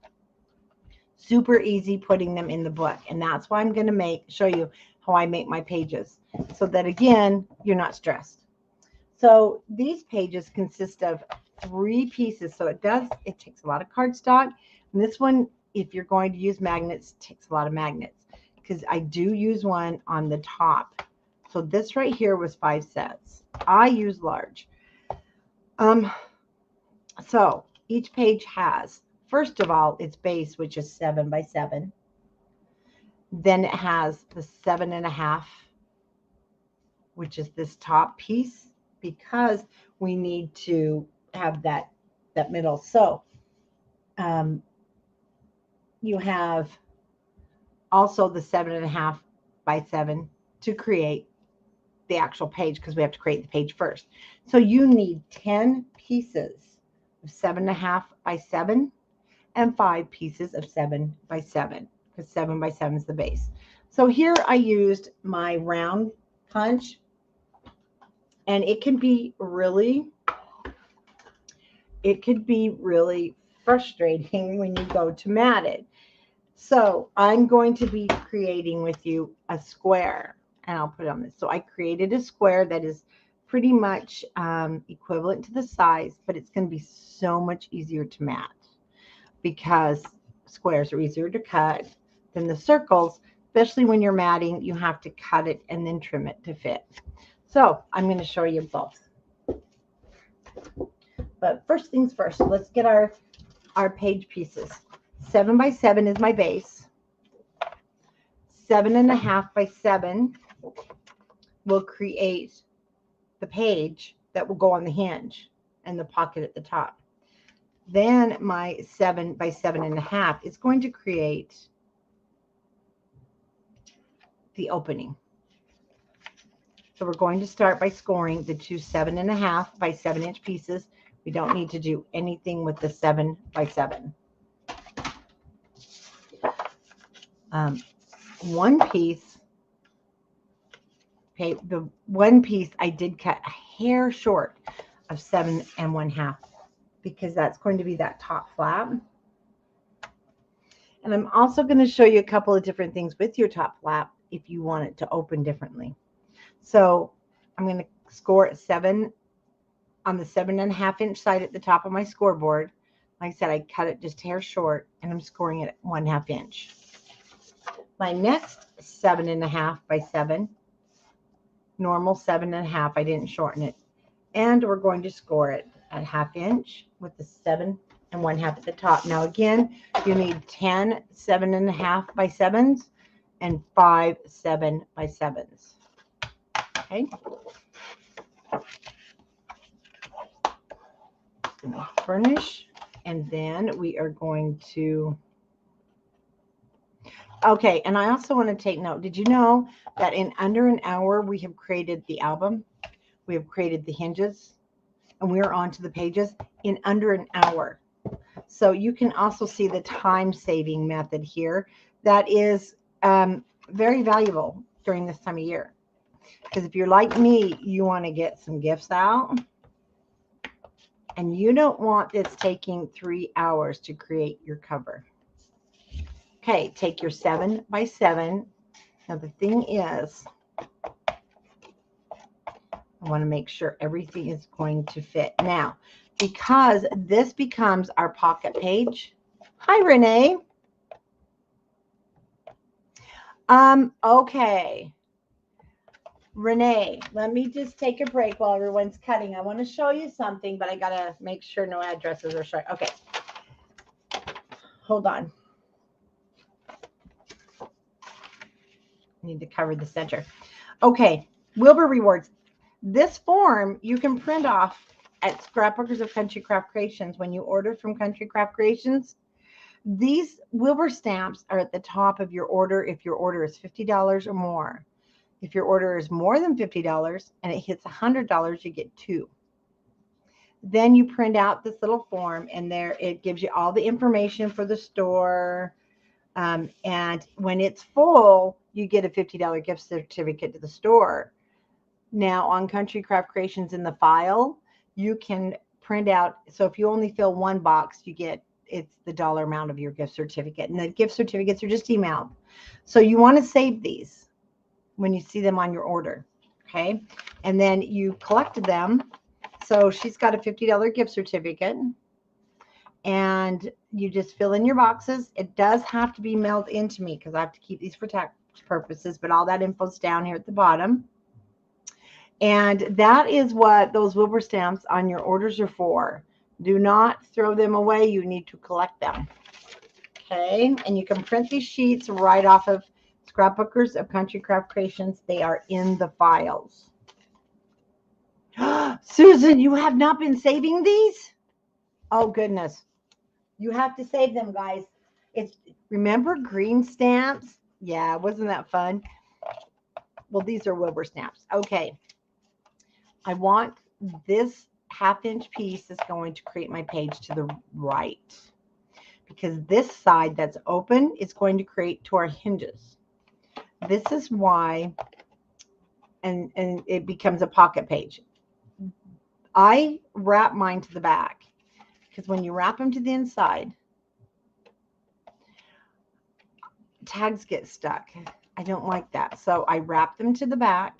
Super easy putting them in the book, and that's why I'm going to show you how I make my pages, so that again you're not stressed. So these pages consist of 3 pieces. So it takes a lot of cardstock, and this one if you're going to use magnets, it takes a lot of magnets, because I do use one on the top. So this right here was 5 sets. I use large. So each page has, first of all, its base, which is 7 by 7. Then it has the 7.5, which is this top piece, because we need to have that middle. So you have also the 7.5 by 7 to create the actual page, because we have to create the page first. So you need 10 pieces of 7.5 by 7 and 5 pieces of 7 by 7, because 7 by 7 is the base. So here I used my round punch, and it could be really frustrating when you go to mat it. So I'm going to be creating with you a square, and I'll put it on this. So I created a square that is pretty much equivalent to the size, but it's going to be so much easier to mat, because squares are easier to cut than the circles, especially when you're matting. You have to cut it and then trim it to fit. So I'm going to show you both. But first things first, let's get our page pieces. 7 by 7 is my base. 7.5 by 7 will create the page that will go on the hinge and the pocket at the top. Then my 7 by 7.5 is going to create the opening. So we're going to start by scoring the two 7.5 by 7 inch pieces. We don't need to do anything with the 7 by 7. One piece, okay, the one piece I did cut a hair short of 7 1/2, because that's going to be that top flap. And I'm also going to show you a couple of different things with your top flap if you want it to open differently. So I'm going to score at 7 on the 7.5 inch side at the top of my scoreboard. Like I said, I cut it just a hair short, and I'm scoring it at 1/2 inch. My next 7.5 by 7, normal 7.5, I didn't shorten it, and we're going to score it at 1/2 inch with the 7 1/2 at the top. Now again, you need 10 7.5 by 7s and 5 7 by 7s. Okay. Furnish, and then we are going to. Okay, and I also want to take note. Did you know that in under an hour we have created the album, we have created the hinges, and we are on to the pages in under an hour? So you can also see the time saving method here. That is very valuable during this time of year, because if you're like me, you want to get some gifts out, and you don't want this taking 3 hours to create your cover. Okay, take your 7 by 7. Now the thing is, I want to make sure everything is going to fit. Now, because this becomes our pocket page. Hi, Renee. Okay. Renee, let me just take a break while everyone's cutting. I want to show you something, but I got to make sure no addresses are short. Okay. Hold on. Need to cover the center. Okay, Wilbur Rewards. This form you can print off at Scrapbookers of Country Craft Creations. When you order from Country Craft Creations, these Wilbur stamps are at the top of your order if your order is $50 or more. If your order is more than $50 and it hits $100, you get 2. Then you print out this little form, and there it gives you all the information for the store. And when it's full, you get a $50 gift certificate to the store. Now on Country Craft Creations in the file, you can print out. So if you only fill 1 box, it's the dollar amount of your gift certificate. And the gift certificates are just emailed. So you want to save these when you see them on your order. Okay. And then you collected them. So she's got a $50 gift certificate. and you just fill in your boxes. It does have to be mailed into me because I have to keep these for tax purposes, but all that info's down here at the bottom. And that is what those Wilbur stamps on your orders are for. Do not throw them away. You need to collect them. Okay, and you can print these sheets right off of Scrapbookers of Country Craft Creations. They are in the files. Susan, you have not been saving these? Oh, goodness. You have to save them, guys. Remember green stamps? Yeah, wasn't that fun? Well, these are Wilbur stamps. Okay. I want this half-inch piece is going to create my page to the right, because this side that's open is going to create to our hinges. This is why, and it becomes a pocket page. I wrap mine to the back, because when you wrap them to the inside, tags get stuck. I don't like that. So I wrap them to the back,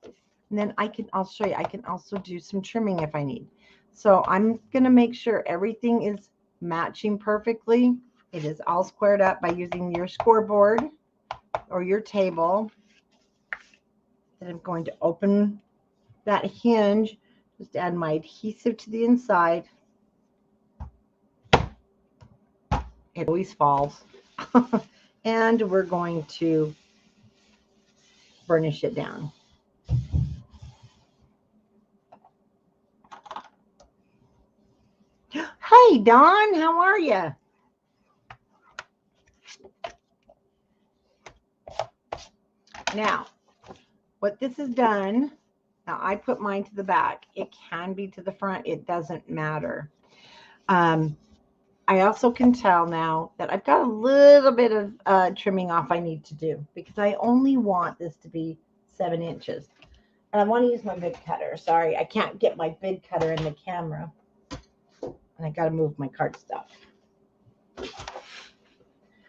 and then I'll show you, I can also do some trimming if I need. So I'm going to make sure everything is matching perfectly. It is all squared up by using your scoreboard or your table. Then I'm going to open that hinge, just add my adhesive to the inside. It always falls. And we're going to burnish it down. Hey, Dawn, how are you? Now, what this has done, now I put mine to the back. It can be to the front. It doesn't matter. I also can tell now that I've got a little bit of trimming off I need to do, because I only want this to be 7 inches. And I want to use my big cutter. Sorry, I can't get my big cutter in the camera. And I got to move my cardstock.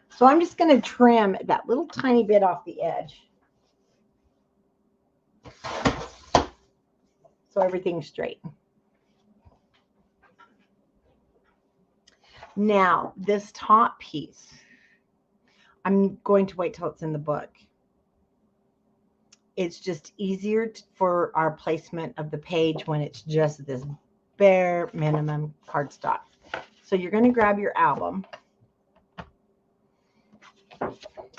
So I'm just going to trim that little tiny bit off the edge, so everything's straight. Now, this top piece, I'm going to wait till it's in the book. It's just easier for our placement of the page when it's just this bare minimum cardstock. So you're going to grab your album.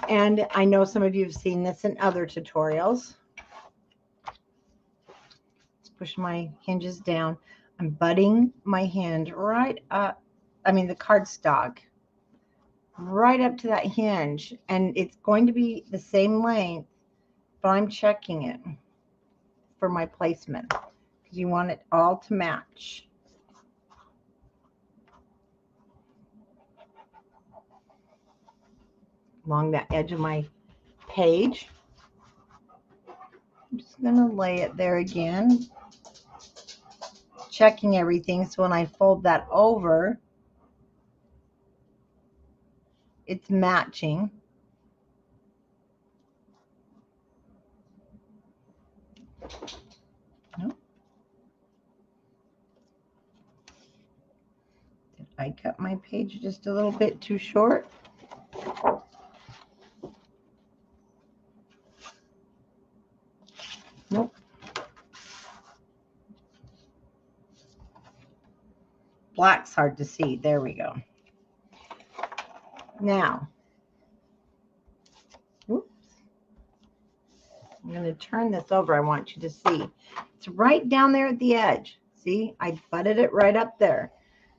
And I know some of you have seen this in other tutorials. Let's push my hinges down. I'm butting my hinge right up, the cardstock right up to that hinge. And it's going to be the same length, but I'm checking it for my placement, because you want it all to match. Along that edge of my page. I'm just going to lay it there again, checking everything, so when I fold that over, it's matching. Nope. Did I cut my page just a little bit too short? Nope. Black's hard to see. There we go. Now, oops, I'm going to turn this over. I want you to see. It's right down there at the edge. See, I butted it right up there.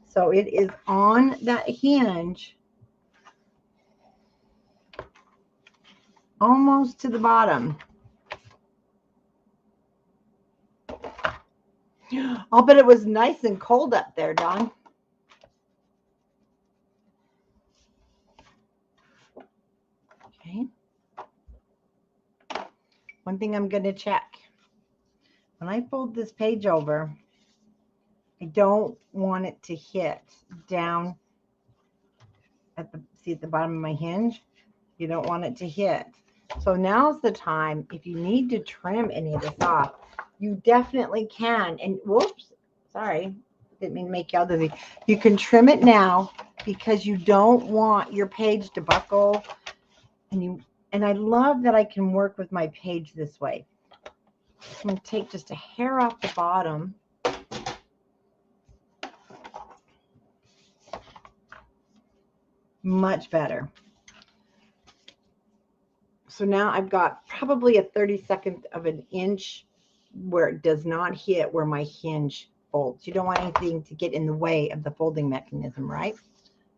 So it is on that hinge, almost to the bottom. I'll bet it was nice and cold up there, Dawn. Okay. One thing I'm going to check. When I fold this page over, I don't want it to hit down at the bottom of my hinge. You don't want it to hit. So now's the time, if you need to trim any of this off, you definitely can. And whoops, sorry, Didn't mean to make y'all dizzy. You can trim it now because you don't want your page to buckle. And I love that I can work with my page this way. I'm going to take just a hair off the bottom. Much better. So now I've got probably a 32nd of an inch where it does not hit where my hinge folds. You don't want anything to get in the way of the folding mechanism, right?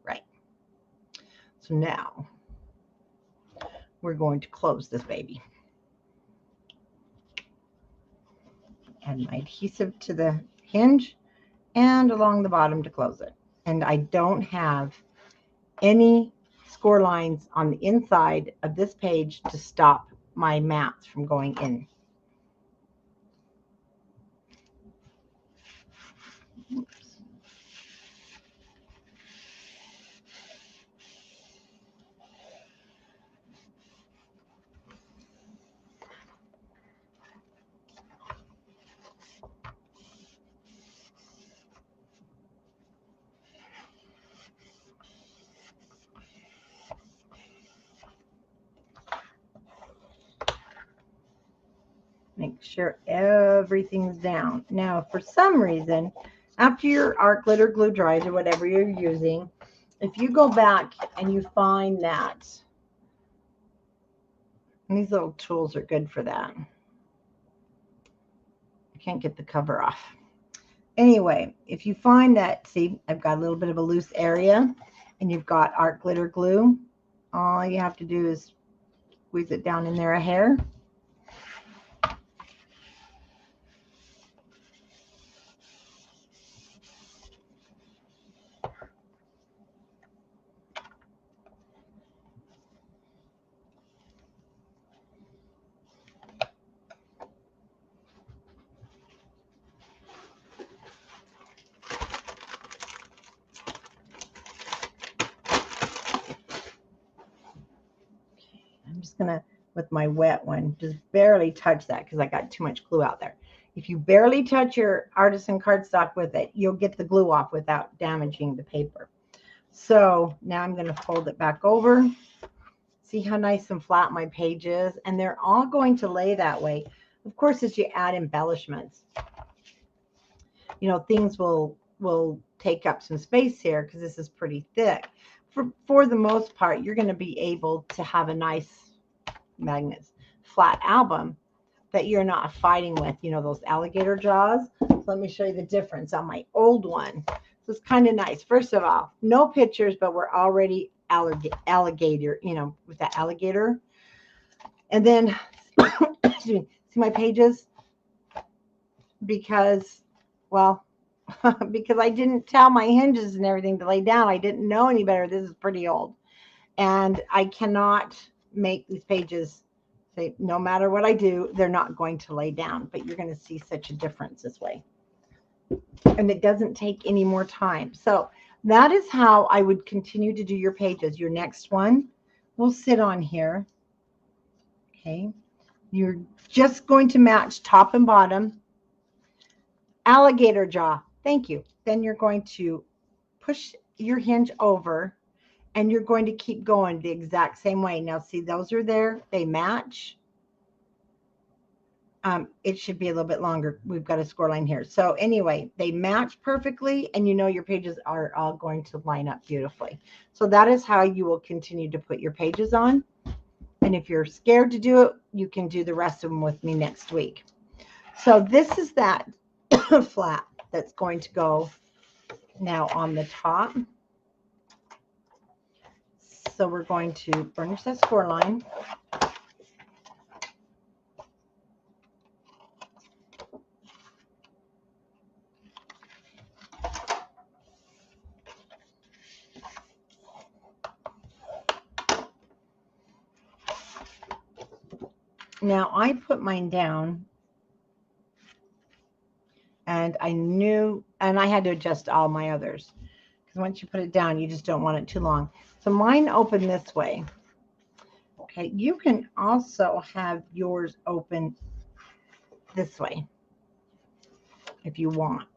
Right. So now we're going to close this baby. Add my adhesive to the hinge and along the bottom to close it. And I don't have any score lines on the inside of this page to stop my mats from going in. Oops. Make sure everything's down. Now, for some reason, after your art glitter glue dries or whatever you're using, if you go back and you find that, and these little tools are good for that. I can't get the cover off. Anyway, if you find that, see, I've got a little bit of a loose area and you've got art glitter glue, all you have to do is squeeze it down in there a hair. I'm just going to, with my wet one, just barely touch that because I got too much glue out there. If you barely touch your artisan cardstock with it, you'll get the glue off without damaging the paper. So now I'm going to fold it back over. See how nice and flat my page is? And they're all going to lay that way. Of course, as you add embellishments, you know, things will take up some space here because this is pretty thick. For the most part, you're going to be able to have a nice magnets flat album that you're not fighting with, you know, those alligator jaws. So let me show you the difference on my old one. So it's kind of nice. First of all, no pictures, but we're already alligator, you know, with that alligator. And then see my pages, because, well, because I didn't tell my hinges and everything to lay down. I didn't know any better. This is pretty old. And I cannot make these pages say, no matter what I do, they're not going to lay down. But you're going to see such a difference this way. And it doesn't take any more time. So that is how I would continue to do your pages. Your next one will sit on here. Okay. You're just going to match top and bottom. Alligator jaw. Thank you. Then you're going to push your hinge over and you're going to keep going the exact same way. Now, see, those are there. They match. It should be a little bit longer. We've got a score line here. So anyway, they match perfectly, and you know your pages are all going to line up beautifully. So that is how you will continue to put your pages on. And if you're scared to do it, you can do the rest of them with me next week. So this is that flat that's going to go now on the top. So we're going to burnish that score line. Now I put mine down and I knew, and I had to adjust all my others because once you put it down, you just don't want it too long. So mine open this way. Okay, you can also have yours open this way if you want.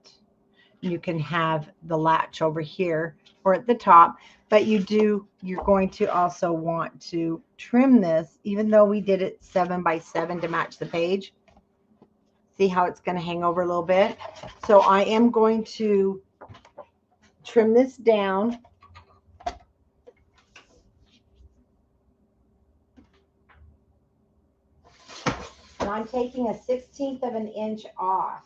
You can have the latch over here or at the top, but you're going to also want to trim this, even though we did it 7 by 7 to match the page. See how it's going to hang over a little bit? So I am going to trim this down. And I'm taking a 1/16 of an inch off.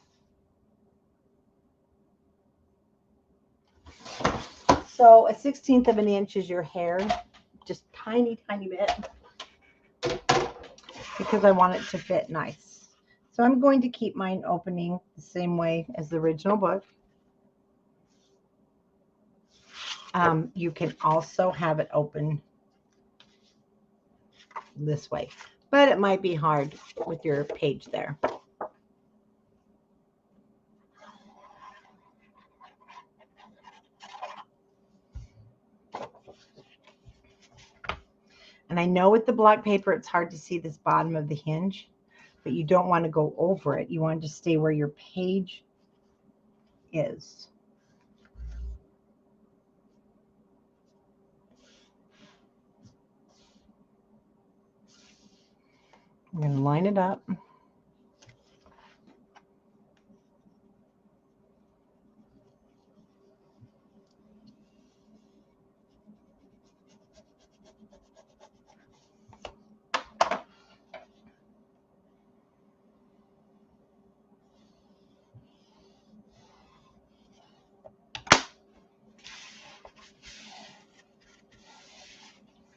So a 1/16 of an inch is your hair, just tiny, tiny bit, because I want it to fit nice. So I'm going to keep mine opening the same way as the original book. You can also have it open this way, but it might be hard with your page there. And I know with the black paper, it's hard to see this bottom of the hinge, but you don't want to go over it. You want to stay where your page is. I'm going to line it up.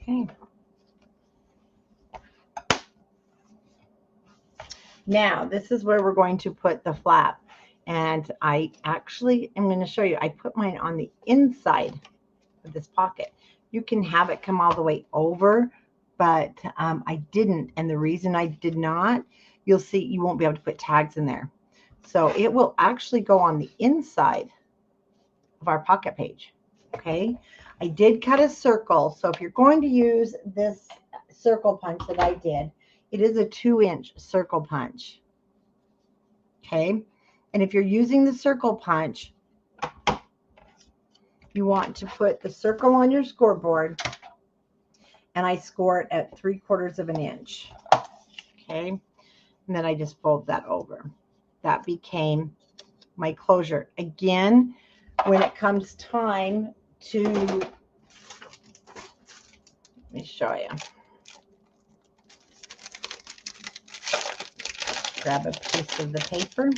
Okay. Now, this is where we're going to put the flap. And I actually am going to show you. I put mine on the inside of this pocket. You can have it come all the way over, but I didn't. And the reason I did not, you'll see you won't be able to put tags in there. So it will actually go on the inside of our pocket page. Okay. I did cut a circle. So if you're going to use this circle punch that I did, it is a 2-inch circle punch. Okay. And if you're using the circle punch, you want to put the circle on your scoreboard, and I score it at 3/4 of an inch. Okay. And then I just fold that over. That became my closure. Again, when it comes time to, let me show you. Grab a piece of the paper.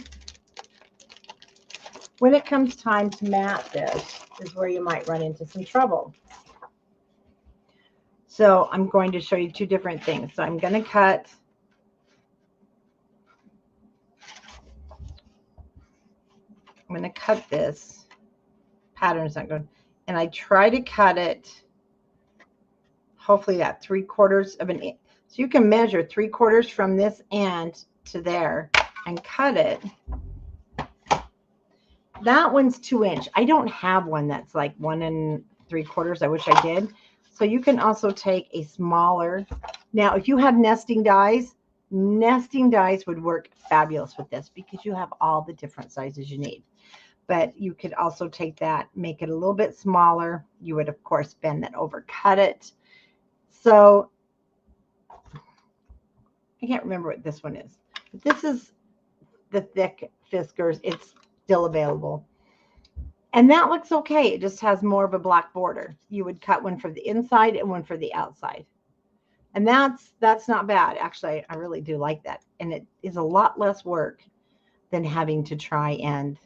When it comes time to mat this is where you might run into some trouble. So I'm going to show you 2 different things. So I'm going to cut this. Pattern's not good. And I try to cut it, hopefully at 3/4 of an inch. So you can measure 3/4 from this end to there and cut it. That one's 2-inch. I don't have one that's like 1 3/4. I wish I did. So you can also take a smaller. Now, if you have nesting dies would work fabulous with this because you have all the different sizes you need. But you could also take that, make it a little bit smaller. You would, of course, bend that over, cut it. So I can't remember what this one is. But this is the thick Fiskars. It's still available. And that looks okay. It just has more of a black border. You would cut one for the inside and one for the outside. And that's not bad. Actually, I really do like that. And it is a lot less work than having to try and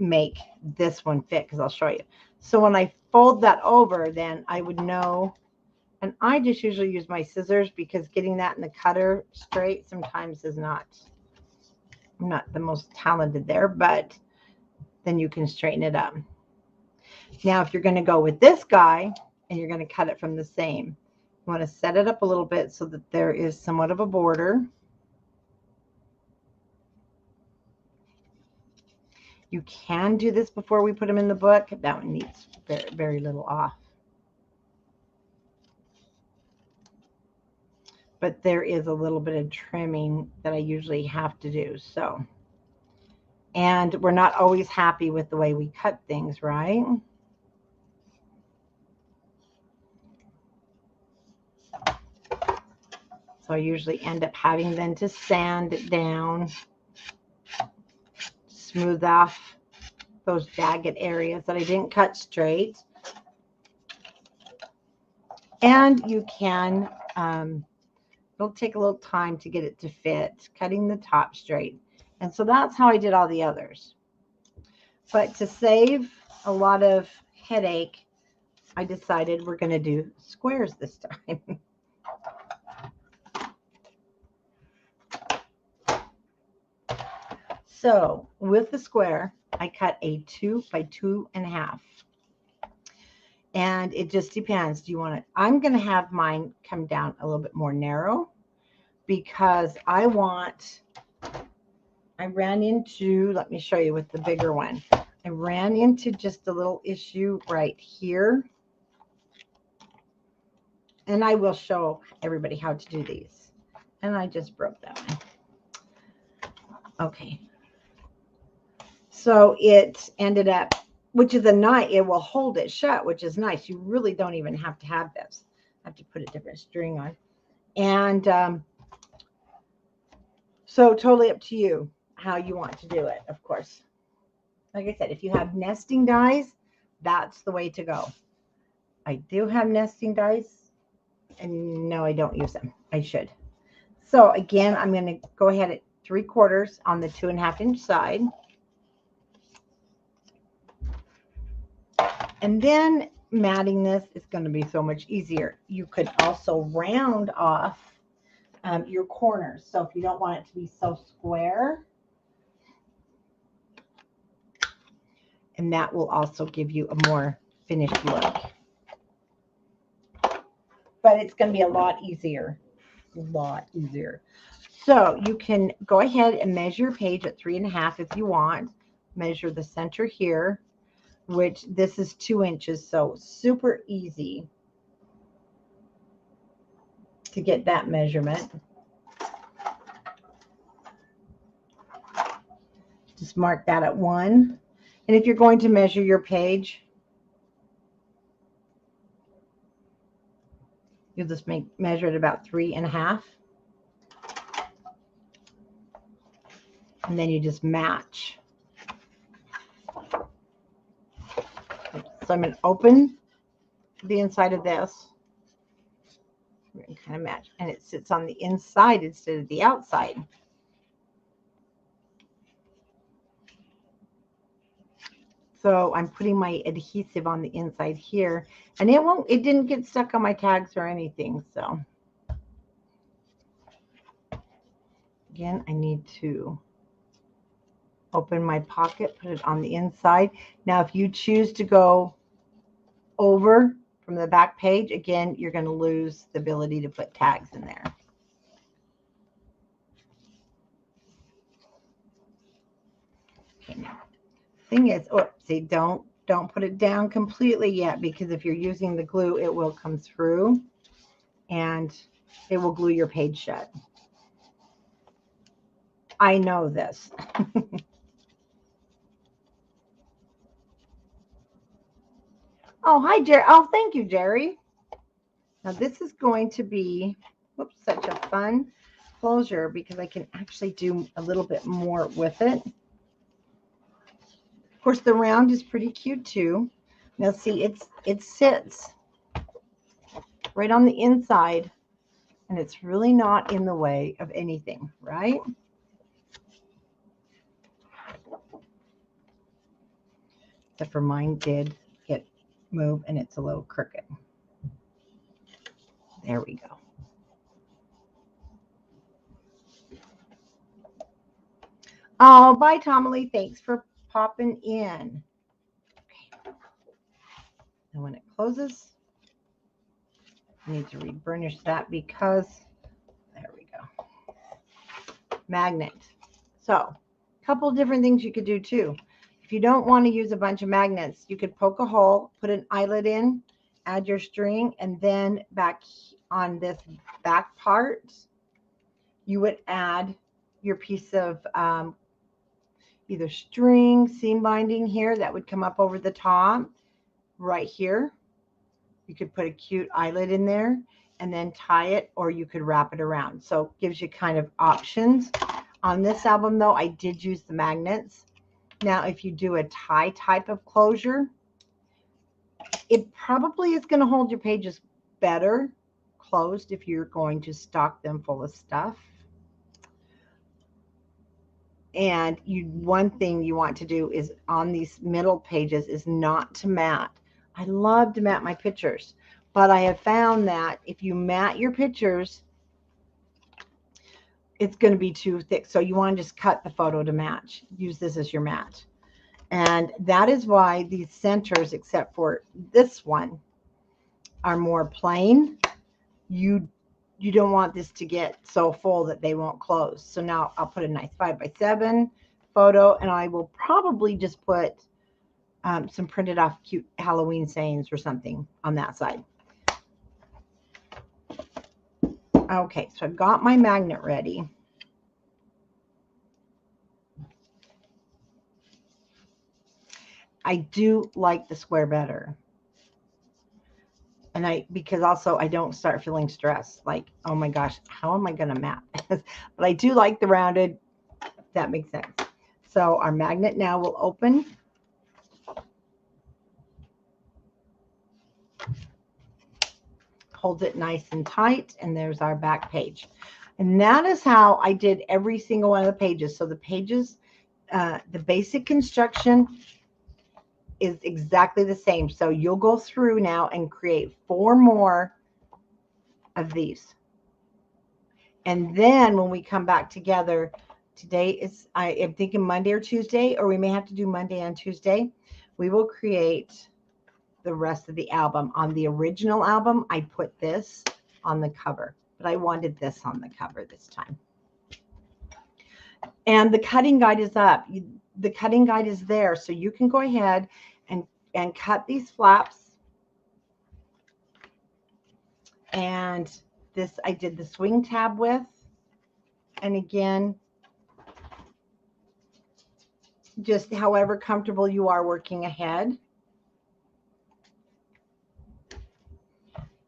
make this one fit, because I'll show you. So when I fold that over, then I would know, and I just usually use my scissors because getting that in the cutter straight sometimes is not, I'm not the most talented there, but then you can straighten it up. Now, if you're going to go with this guy and you're going to cut it from the same, you want to set it up a little bit so that there is somewhat of a border. You can do this before we put them in the book. That one needs very, very little off. But there is a little bit of trimming that I usually have to do. So And we're not always happy with the way we cut things, right? So I usually end up having then to sand it down, smooth off those jagged areas that I didn't cut straight. And you can, it'll take a little time to get it to fit, cutting the top straight. And so that's how I did all the others. But to save a lot of headache, I decided we're going to do squares this time. So with the square, I cut a 2 by 2.5. And it just depends. Do you want it? I'm going to have mine come down a little bit more narrow because I ran into, let me show you with the bigger one. I ran into just a little issue right here. And I will show everybody how to do these. And I just broke that one. Okay. So it ended up, which is a nice, it will hold it shut, which is nice. You really don't even have to have this. I have to put a different string on. And so totally up to you how you want to do it, of course. Like I said, if you have nesting dies, that's the way to go. I do have nesting dies, and no, I don't use them. I should. So again, I'm going to go ahead at 3/4 on the 2.5 inch side. And then matting this is going to be so much easier. You could also round off your corners. So if you don't want it to be so square, and that will also give you a more finished look. But it's going to be a lot easier. So you can go ahead and measure your page at 3.5 if you want. Measure the center here, which this is 2 inches. So super easy to get that measurement. Just mark that at 1. And if you're going to measure your page, you'll just measure it about 3.5. And then you just match. So I'm going to open the inside of this. We're going to kind of match. And it sits on the inside instead of the outside. So I'm putting my adhesive on the inside here. And it didn't get stuck on my tags or anything. So again, I need to open my pocket, put it on the inside. Now, if you choose to go over from the back page, again, you're going to lose the ability to put tags in there. Okay, now, thing is, see, don't put it down completely yet, because if you're using the glue, it will come through and it will glue your page shut. I know this. Oh, hi, Jerry. Oh, thank you, Jerry. Now, this is going to be, whoops, such a fun closure because I can actually do a little bit more with it. Of course, the round is pretty cute too. Now, see, it sits right on the inside, and it's really not in the way of anything, right? Except for mine did get moved, and it's a little crooked. There we go. Oh, bye, Tomalee. Thanks for popping in. Okay. And when it closes, I need to reburnish that because, there we go. Magnet. So, a couple different things you could do too. If you don't want to use a bunch of magnets, you could poke a hole, put an eyelet in, add your string, and then back on this back part, you would add your piece of either string, seam binding here that would come up over the top right here. You could put a cute eyelet in there and then tie it, or you could wrap it around. So it gives you kind of options. On this album though, I did use the magnets. Now, if you do a tie type of closure, it probably is going to hold your pages better closed if you're going to stock them full of stuff. And one thing you want to do is on these middle pages is not to mat. I love to mat my pictures, but I have found that if you mat your pictures, it's going to be too thick. So you want to just cut the photo to match. Use this as your mat. And that is why these centers, except for this one, are more plain. You don't want this to get so full that they won't close. So now I'll put a nice 5x7 photo, and I will probably just put some printed off cute Halloween sayings or something on that side. Okay, so I've got my magnet ready. I do like the square better. And because also I don't start feeling stressed, like, oh my gosh, how am I going to map? But I do like the rounded, if that makes sense. So our magnet now will open. Hold it nice and tight, and there's our back page. And that is how I did every single one of the pages. So the pages, the basic construction is exactly the same. So you'll go through now and create 4 more of these. And then when we come back together, today is, I am thinking Monday or Tuesday, or we may have to do Monday and Tuesday, we will create the rest of the album. On the original album, I put this on the cover, but I wanted this on the cover this time. And the cutting guide is up. The cutting guide is there, so you can go ahead and cut these flaps. And this I did the swing tab with. And again, just however comfortable you are working ahead.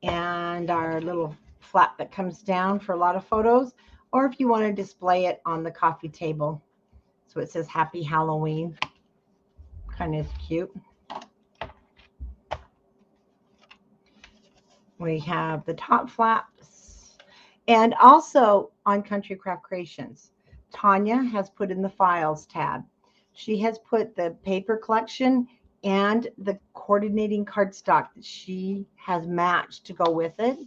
And our little flap that comes down for a lot of photos, or if you want to display it on the coffee table. So it says Happy Halloween. Kind of cute. We have the top flaps. And also on Country Craft Creations, Tanya has put in the files tab. She has put the paper collection and the coordinating cardstock that she has matched to go with it.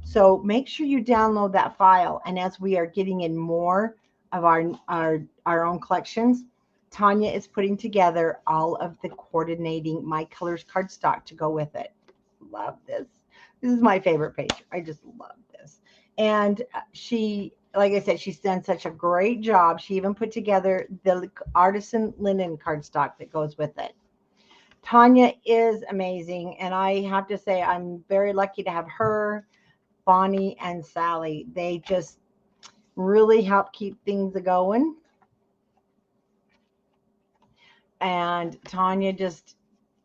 So make sure you download that file. And as we are getting in more of our own collections, Tanya is putting together all of the coordinating My Colors cardstock to go with it. Love this. This is my favorite page. I just love this. And she, like I said, she's done such a great job. She even put together the artisan linen cardstock that goes with it. Tanya is amazing. And I have to say, I'm very lucky to have her, Bonnie, and Sally. They just really help keep things going. And Tanya just,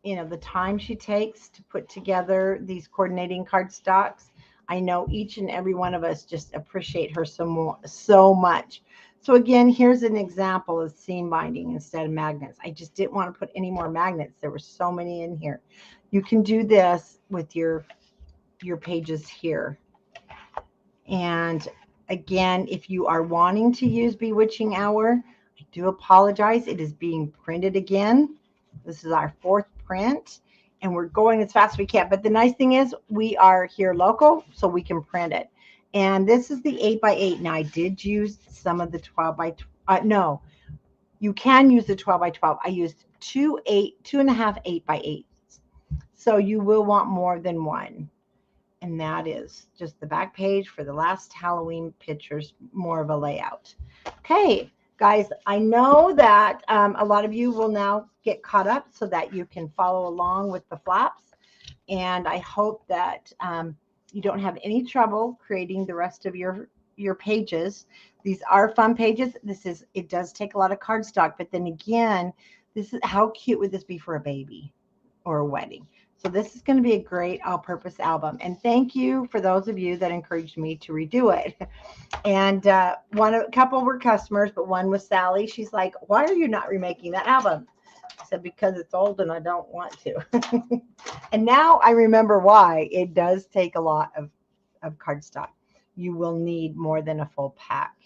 you know, the time she takes to put together these coordinating cardstocks, I know each and every one of us just appreciate her so much. So again, here's an example of seam binding instead of magnets. I just didn't want to put any more magnets. There were so many in here. You can do this with your pages here. And again, if you are wanting to use Bewitching Hour, I do apologize. It is being printed again. This is our 4th print, and we're going as fast as we can. But the nice thing is we are here local, so we can print it. And this is the 8x8. Now, I did use some of the 12x12. No, you can use the 12x12. I used 2.5 8x8s. So you will want more than one. And that is just the back page for the last Halloween pictures, more of a layout. Okay, guys, I know that a lot of you will now get caught up so that you can follow along with the flaps. And I hope that you don't have any trouble creating the rest of your your pages. These are fun pages. It does take a lot of cardstock, but then again, this is how cute would this be for a baby or a wedding? So this is going to be a great all-purpose album. And thank you for those of you that encouraged me to redo it. And a couple were customers, but one was Sally. She's like, "Why are you not remaking that album?" I said, "Because it's old and I don't want to." And now I remember why. It does take a lot of cardstock. You will need more than a full pack.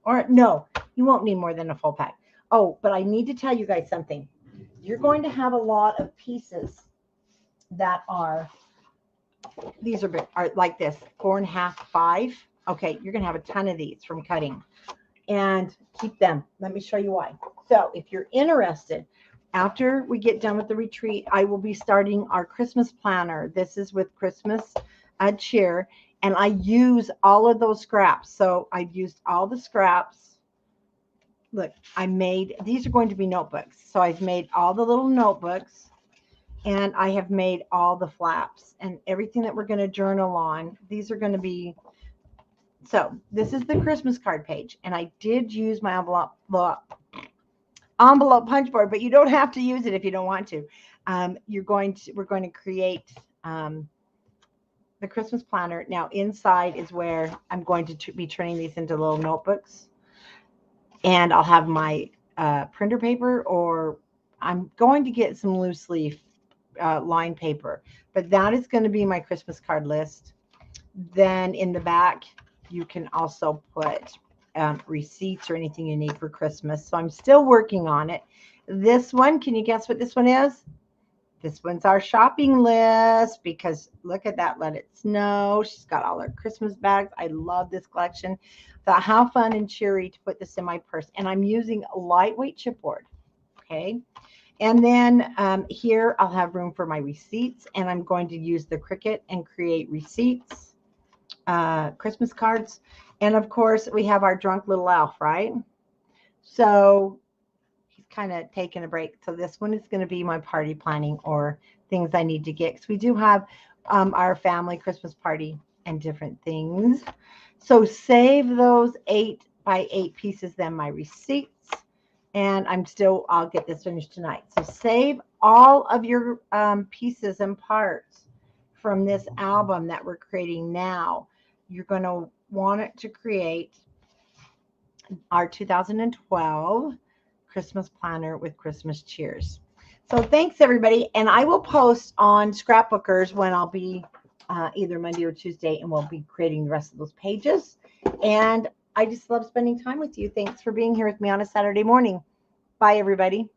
Or no, you won't need more than a full pack. Oh, but I need to tell you guys something. You're going to have a lot of pieces that are, these are like this, 4.5, 5. Okay, you're going to have a ton of these from cutting. And keep them. Let me show you why. So if you're interested, after we get done with the retreat, I will be starting our Christmas planner. This is with Christmas cheer. And I use all of those scraps. So I've used all the scraps. Look, these are going to be notebooks. So I've made all the little notebooks. And I have made all the flaps and everything that we're going to journal on. These are going to be, so this is the Christmas card page. And I did use my envelope punch board, but you don't have to use it if you don't want to. We're going to create the Christmas planner. Now inside is where I'm going to be turning these into little notebooks. And I'll have my printer paper, or I'm going to get some loose leaf line paper, but that is going to be my Christmas card list. Then in the back, you can also put receipts or anything you need for Christmas. So I'm still working on it. This one, can you guess what this one is? This one's our shopping list, because look at that. Let it snow. She's got all her Christmas bags. I love this collection. Thought how fun and cheery to put this in my purse. And I'm using a lightweight chipboard. Okay. And then here I'll have room for my receipts, and I'm going to use the Cricut and create receipts, Christmas cards. And of course we have our drunk little elf, right? So he's kind of taking a break. So this one is going to be my party planning or things I need to get, because we do have our family Christmas party and different things. So save those 8x8 pieces, then my receipts. And I'll get this finished tonight. So save all of your pieces and parts from this album that we're creating now. You're going to want it to create our 2012 Christmas planner with Christmas cheers. So thanks, everybody. And I will post on Scrapbookers when I'll be either Monday or Tuesday, and we'll be creating the rest of those pages. And I just love spending time with you. Thanks for being here with me on a Saturday morning. Bye, everybody.